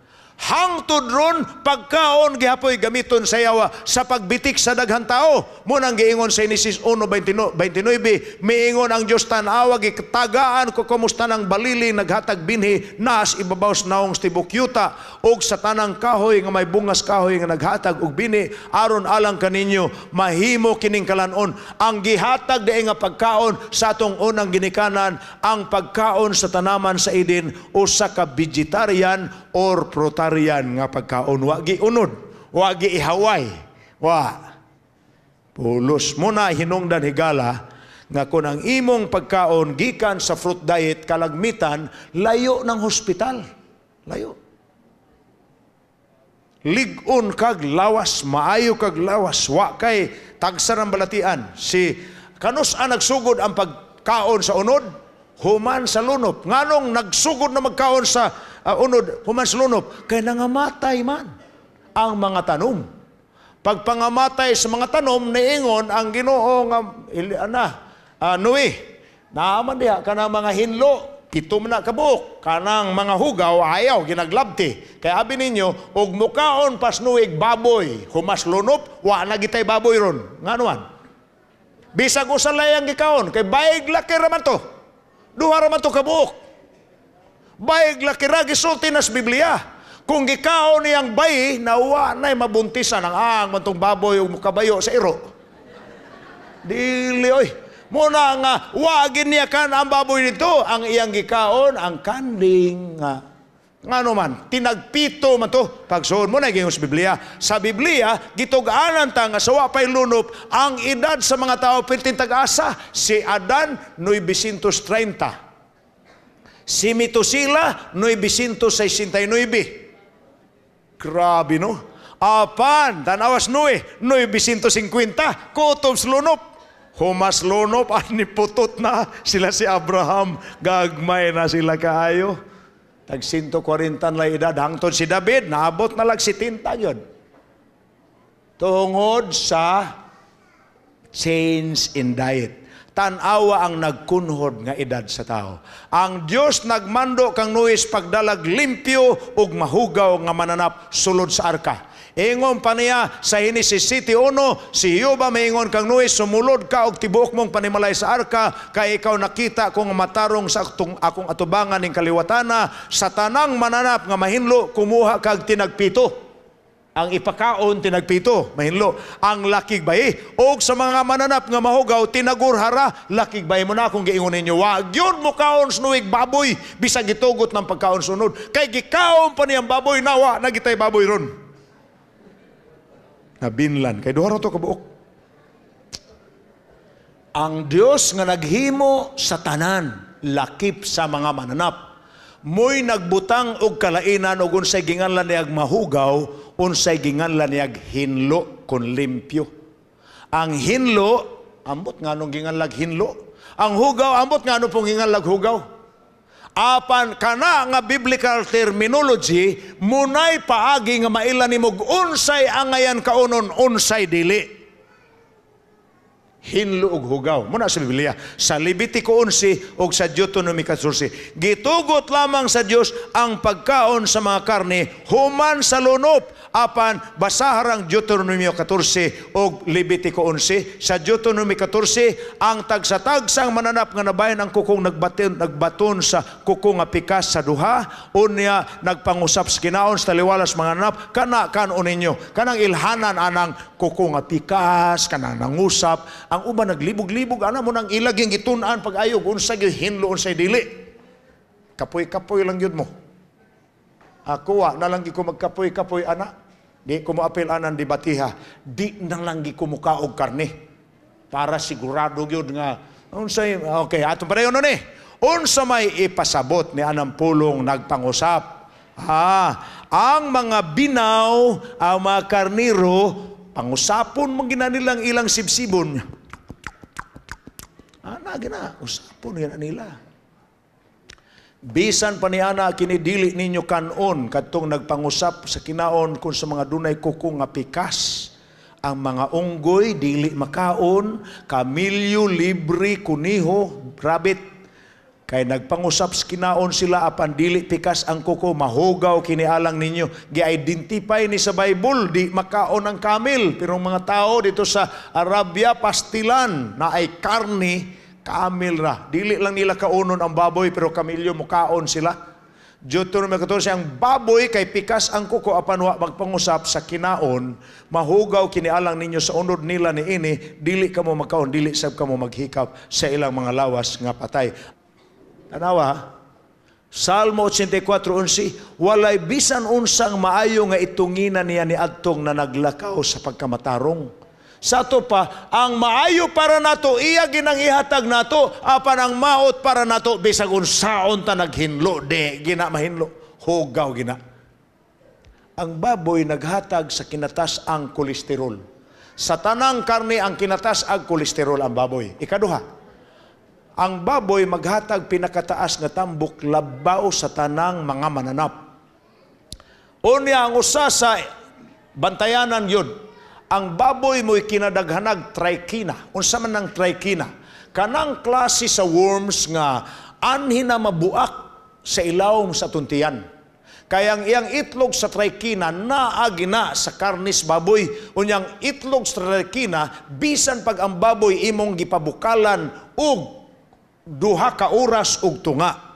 Hangtod ron pagkaon gihapoy gamiton sa yawa sa pagbitik sa daghang tao. Munang giingon sa Genesis 1:29, miingon ang Dios tan-awa gikatagaan ko kumusta nang balili naghatag binhi nas ibabaw sa naong tibok yuta og sa tanang kahoy nga may bungas kahoy nga naghatag og binhi aron alang kaninyo mahimo kining kalanon. Ang gihatag diay nga pagkaon sa atong unang ginikanan, ang pagkaon sa tanaman sa Eden, usa ka vegetarian or protarian nga pagkaon, wa giunod, wa giihaway, wa pulos mo na hinungdan higala nga kung ang imong pagkaon gikan sa fruit diet kalagmitan, layo ng hospital, layo. Ligon kag lawas, maayo kag lawas, wa kay tagsa ng balatian. Si kanus nagsugod ang pagkaon sa unod, human sa lunop. Nganong nagsugod na magkaon sa unod, human sa lunop, kay nangamatay man ang mga tanom. Pagpangamatay sa mga tanom, niingon ang Ginoo nga Noe, naaman diha kanang mga hinlo, 7 na kabuok, kanang mga hugaw ayaw ginaglabti. Kaya abi ninyo, og mukaon pas nuig baboy, humas lunop, wa na gitay baboy ron. Nganuan? Bisag usa layang gikaon, kay baig laki raman to. Duha raman to kabuok. Baig laki ra gisulti nas Biblia. Kung gikaon niyang bayi, nawa na'y mabuntisan ang mantong baboy o kabayo sa iro. Dili, oy. Muna nga, wagin niya kan ang baboy nito, ang iyang gikaon, ang kanding. Nga naman, tinagpito man to. Pagsuon mo na yung sa Biblia. Sa Biblia, gitugaanan ta nga sawa pa'y lunop, ang edad sa mga tao pertin tag-asa. Si Adan, 930. Si Metusela, 969. Grabe, no? Apan, tanawas Noe, 950, kutob sa lunop. Humas lunop, aniputot na sila si Abraham. Gagmay na sila kaayo. Tag 140 na edad. Hangtod si David, naabot na lang 70 yun. Tungod sa change in diet. Tanawa ang nagkunhod nga edad sa tao. Ang Dios nagmando kang Noes pagdalag limpyo ug mahugaw nga mananap sulod sa arka. Ingon pa niya sa Genesis 7:1, si Yoba maingon kang Noes, sumulod ka og tibuok mong panimalay sa arka, kay ikaw nakita kong matarong sa akong atubangan ning kaliwatana, sa tanang mananap nga mahinlo kumuha kag tinagpito. Ang ipakaon, tinagpito, mahinlo. Ang lakig bayi, o sa mga mananap nga mahugaw, tinagurhara, lakig bayi mo na kung giingon ninyo. Wag yun mo kaon sunuig baboy, bisag gitugot ng pagkaon sunod. Kay gikaon pa niyang baboy, nawa, nagitay baboy ron. Nabinlan, kay duha to kabuok. Ang Dios nga naghimo sa tanan, lakip sa mga mananap. Mo'y nagbutang og kalainan og unsay ginganlan niyag mahugaw, unsay ginganlan niyag hinlo kon limpyo. Ang hinlo, ambot nga nung ginganlag hinlo. Ang hugaw, ambot nga nung pong ginganlag hugaw. Apan kana nga biblical terminology, munay paagi nga mailan nimog unsay angayan kaunon, unsay dili. Hinlo ug hugaw. Muna sa Biblia, sa Levitico 11 ug sa Deuteronomy 14. Gitugot lamang sa Dios ang pagkaon sa mga karne human sa lunop. Apan basaharang Deuteronomy 14 ug Levitico 11. Sa Deuteronomy 14, ang tagsa-tagsang mananap nga nabayan ang kukong nagbaton sa kukong nga pikas sa duha, unya nagpangusap sa kinaon sa taliwalas mga nanap, kana kanon ninyo. Kanang ilhanan anang kukong nga pikas, kanang nangusap. Ang uban naglibog-libog, ana mo nang ilag yung gitun-an pag-ayog, unsay hinlo, unsay dili. Kapoy-kapoy lang yun mo. Ako na lang ko magkapoy-kapoy, ana. Di ko mo apel anan di batiha. Di na lang ko mukaog karne. Para sigurado yun nga, unsay, okay, atong pareho nun eh. Unsa may ipasabot ni anang pulong nagpangusap. Ang mga binaw, ang mga karniro, pangusapon mong ginanilang ilang sibsibon. Usapon yan nila. Bisan pa ni ana kinidili ninyo kanon kadtong nagpangusap sa kinaon kung sa mga dunay kukong nga pikas. Ang mga unggoy dili makaon, kamilyo, libre, kuniho, rabbit. Kay nagpangusap sa kinaon sila apan dili pikas ang kuko, mahugaw kinialang ninyo. Gi-identify ni sa Bible, di makaon ang kamil. Pero mga tao dito sa Arabia, pastilan na ay karni, kamil ra. Dili lang nila kaunon ang baboy, pero kamilyo mukaon sila. Deuteronomy 14, ang baboy kay pikas ang kuko apan wa magpangusap sa kinaon, mahugaw kinialang ninyo sa unod nila ni ini, dili kamo magkaon, dili sab kamo maghikap sa ilang mga lawas nga patay. Tanawa, Salmo 84:11, walay bisan unsang maayo nga itunginan niya ni adtong na naglakaw sa pagkamatarong. Sa to pa, ang maayo para nato, iya ginang ihatag nato, apan ang maot para nato, bisag unsaon ta naghinlo, de, gina mahinlo, hugaw gina. Ang baboy naghatag sa kinatas ang kolesterol. Sa tanang karne, ang kinatas ang kolesterol ang baboy. Ikaduha, ang baboy maghatag pinakataas nga tambok labaw sa tanang mga mananap. Unya ang usa sa bantayanan yun, ang baboy mo'y kinadaghanag trichina. Unsa man ang trichina? Kanang klase sa worms nga anhi na mabuak sa ilawom sa tuntian. Kaya ang iyang itlog sa trichina naagi na sa karnis baboy. Unyang itlog sa trichina, bisan pag ang baboy imong gipabukalan og duha ka oras og tunga.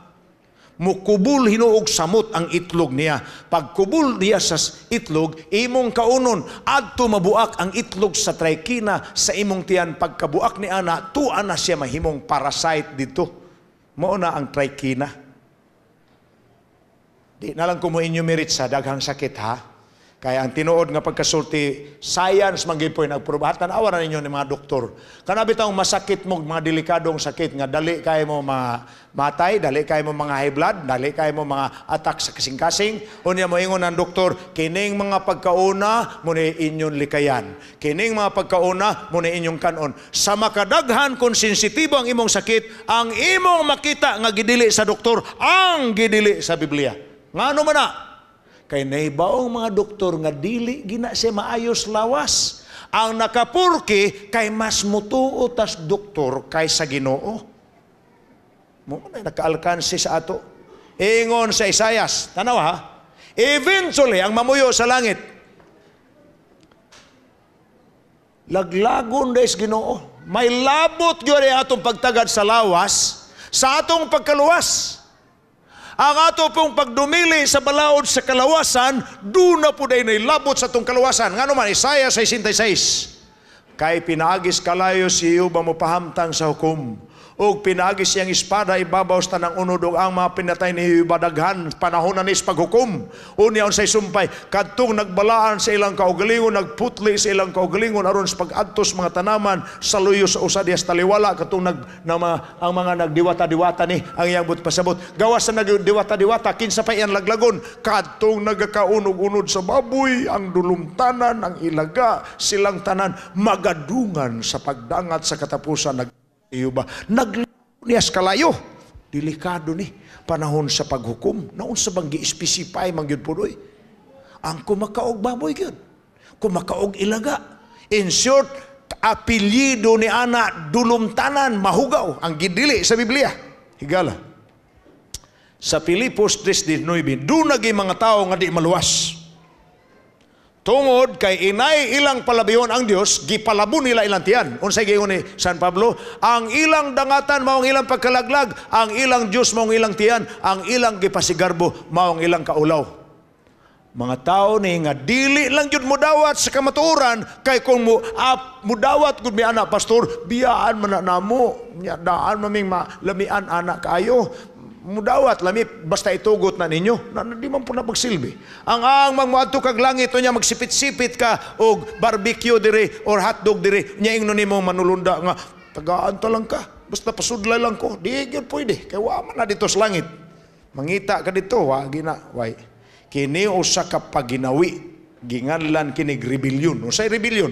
Mukubul hinuog samot ang itlog niya. Pag kubul niya sa itlog, imong kaunon, adto mabuak ang itlog sa trichina sa imong tiyan. Pagkabuak ni ana, tuwa na siya mahimong parasite dito. Mao na ang trichina. Di na lang ko mo enumerate sa daghang sakit ha. Kaya ang tinuod nga pagkasulti, science magipoy nagprubahan. Tanawa na ninyo ni mga doktor. Kanabi taong masakit mo, mga delikadong sakit, nga dali kayo mo matay, dali kayo mo mga high blood, dali kayo mo mga attack sa kasing-kasing. Unya mo ingon ng doktor, kining mga pagkauna, muna inyong likayan. Kining mga pagkauna, muna inyong kanon. Sa makadaghan kung sensitibo ang imong sakit, ang imong makita nga gidili sa doktor, ang gidili sa Biblia. Ngano man na? Kay naibaong mga doktor nga dili gina siya maayos lawas. Ang nakapurki kay mas mutuo tas doktor kaysa Ginoo. Mo na nakaalkansi sa ato. Ingon sa Isayas, tanaw ha. Eventually ang mamuyo sa langit. Laglagon des Ginoo. May labot gyud atong pagtagad sa lawas sa atong pagkaluwas. Ang ato pong pagdumili sa balaod sa kalawasan, doon na po dahil labot sa itong kalawasan. Nga naman, Isaiah 66. Kay pinaagis kalayo si Yuba mo pahamtang sa hukom. O pinaagis siyang espada, ibabaw sa tanang unod o ang mga pinatay ni Yuba daghan, panahon na nis paghukom. Unya say sumpay, kadtong nagbalaan sa ilang kaugalingon, nagputli sa ilang kaugalingon, aron sa pag-adtos mga tanaman, sa luyo sa usadias taliwala, katong ang mga nagdiwata-diwata ni, ang iyang but pasabot. Gawas sa nagdiwata-diwata, kinsa pa iyang laglagon, kadtong nagkaunog-unod sa baboy, ang dulumtanan, ang ilaga, silang tanan, magadungan sa pagdangat sa katapusan, Yuba. Nagliyas kalayo. Delikado ni. Panahon sa paghukom. Naon sa bang gi-specify mangyud po doy. Ang kumakaog baboy yun. Kumakaog ilaga. In short, apelyido ni ana dulumtanan, mahugaw. Ang gidili sa Biblia. Higala. Sa Filipos 3:19, doon naging mga tao nga di maluwas. Tungod kay inay ilang palabiyon ang Dios, gipalabo nila ilang tiyan. Unsay giingon ni San Pablo, ang ilang dangatan maong ilang pagkalaglag, ang ilang Dios maong ilang tiyan, ang ilang gipasigarbo maong ilang kaulaw. Mga tao ni nga dili lang jud mudawat sa kamatuoran kay kung mudawat gud mi ana pastor, biyaan man na namo, nya daan maming malamian ana kaayo. Mudawat lami basta itugot na ninyo na di man po na pagsilbi. Ang magmuadto kag langit nya magsipit-sipit ka og barbecue diri or hotdog diri nya ingnon nimo manulunda nga tagaan ta lang ka basta pasudlay lang ko di gyud pwede kay wa man na dito sa langit. Mangita ka dito wa gina way. Kini usa ka paginawi ginganlan kinig rebellion. Unsay rebellion?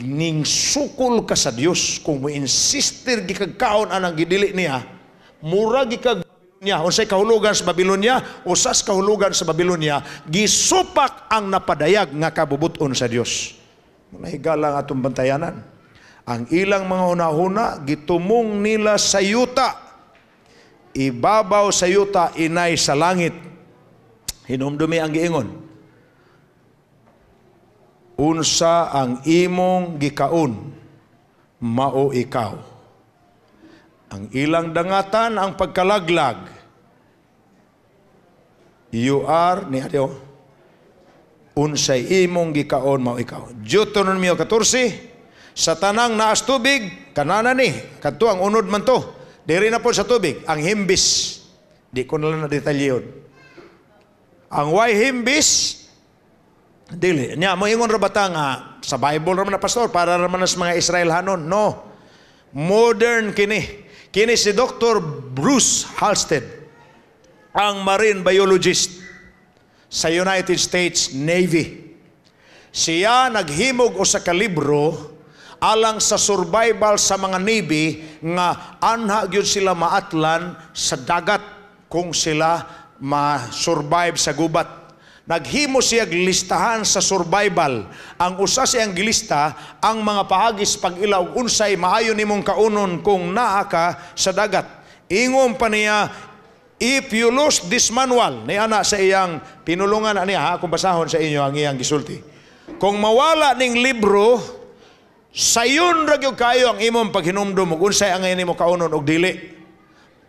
Ning sukol ka sa Dios kung mo insistir gikagkaon anang gidili niya. Mura gikag Babilonia, unsay kahulugan sa Babilonia, usas kahulugan sa Babilonia, gisupak ang napadayag nga kabubuton sa Dios. Manahigala ang atong bantayanan. Ang ilang mga hunahuna gitumong nila sa yuta. Ibabaw sa yuta inay sa langit. Hinumdumi ang giingon. Unsa ang imong gikaon, mao ikaw. Ang ilang dangatan, ang pagkalaglag. You are, ni Adyo, unsay imong gikaon mao ikaw. Deuteronomio 14, sa tanang naas tubig, kanana ni, kadto ang unod man to. Diri na po sa tubig, ang himbis. Di ko na lang na-detalyon. Ang way himbis, dili. Nya, mo ingon ra bata nga, sa Bible raman na pastor, para raman sa mga Israelhanon. No. Modern kini. Kini si Dr. Bruce Halstead, ang marine biologist sa United States Navy. Siya naghimog usa ka libro alang sa survival sa mga Navy nga anha gyud sila maatlan sa dagat kung sila ma-survive sa gubat. Naghimo siya listahan sa survival. Ang usa siyang gilista ang mga paagis pag ilaw unsay maayo nimong kaunon kung naa ka sa dagat. Ingon pa niya, if you lose this manual, ni ana sa iyang pinulungan niya, akong basahon sa inyo ang iyang gisulti. Kung mawala ning libro, sayon ra gyud kayo ang imong paghinumdum ug unsay ang imong kaunon og dili.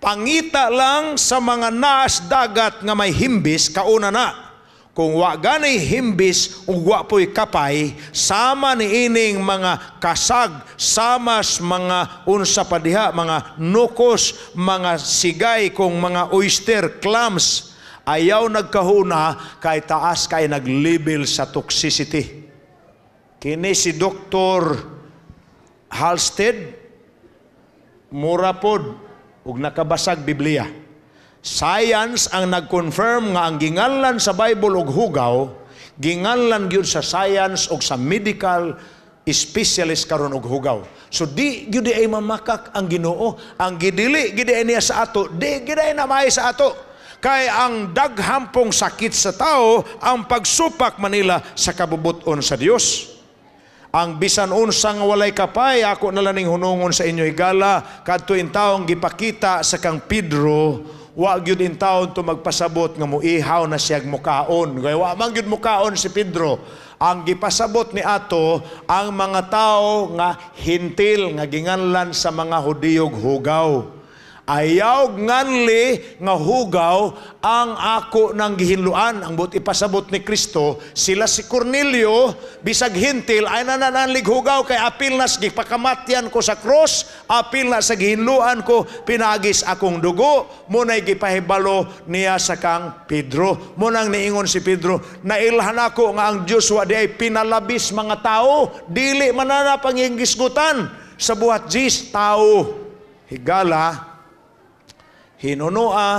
Pangita lang sa mga naas dagat nga may himbis kauna na. Kung wa ganay himbis ug wa po'y kapay, sama ni ining mga kasag, samas mga unsa pa diha, mga nukos, mga sigay, kung mga oyster, clams, ayaw nagkahuna kay taas kay nag-level sa toxicity. Kini si Dr. Halsted, mura pod ug nakabasag Biblia. Science ang nag-confirm nga ang ginganlan sa Bible og hugaw, ginganlan gyud sa science og sa medical specialist karon og hugaw. So di gyud ay mamakak ang Ginoo. Ang gidili gid niya sa ato, di gid na may sa ato. Kay ang daghampong sakit sa tao ang pagsupak manila sa kabubuton sa Dios. Ang bisan unsang walay kapay, ako na laning hunungon sa inyo higala, kadto in taong gipakita sa kang Pedro, wa gyud in taon to magpasabot nga muihaw na siyag mukaon. Kaya wa man gyud mukaon si Pedro. Ang gipasabot ni ato ang mga tao nga hintil nga ginganlan sa mga Hudiyog hugaw. Ayaw nganli nga hugaw ang ako ng gihinluan. Ang buti pasabot ni Kristo, sila si Cornelio, bisag hintil, ay nanananlig hugaw, kay apil na sa gipakamatyan ko sa cross, apil na sa gihinluan ko, pinagis akong dugo, muna'y gipahibalo niya sa kang Pedro. Munang niingon si Pedro, nailhan ako nga ang Diyos wa di ay pinalabis mga tao, dili manana panginggisgutan sa buhat Diyos tao. Higala, hinunoa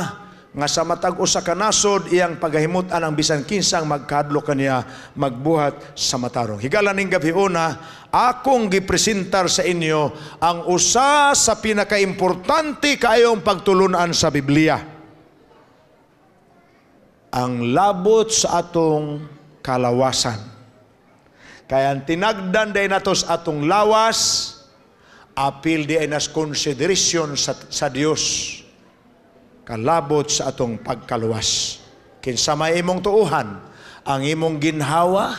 nga sa matag usa ka nasod iyang pagahimutan ang bisan kinsang magkadlo kaniya magbuhat sa matarong. Higala ning gabi una, akong gipresentar sa inyo ang usa sa pinakaimportante kaayong pagtulunan sa Biblia. Ang labot sa atong kalawasan. Kaya ang tinagdan day natos atong lawas, apil di ay nas konsiderasyon sa Dios. Kalabot sa atong pagkaluwas. Kinsa may imong tuuhan, ang imong ginhawa,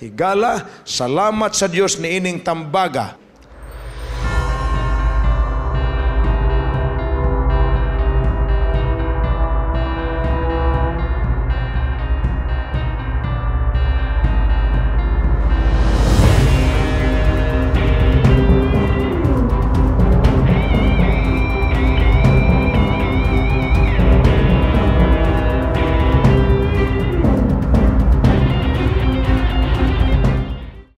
higala, salamat sa Dios ni ining tambaga.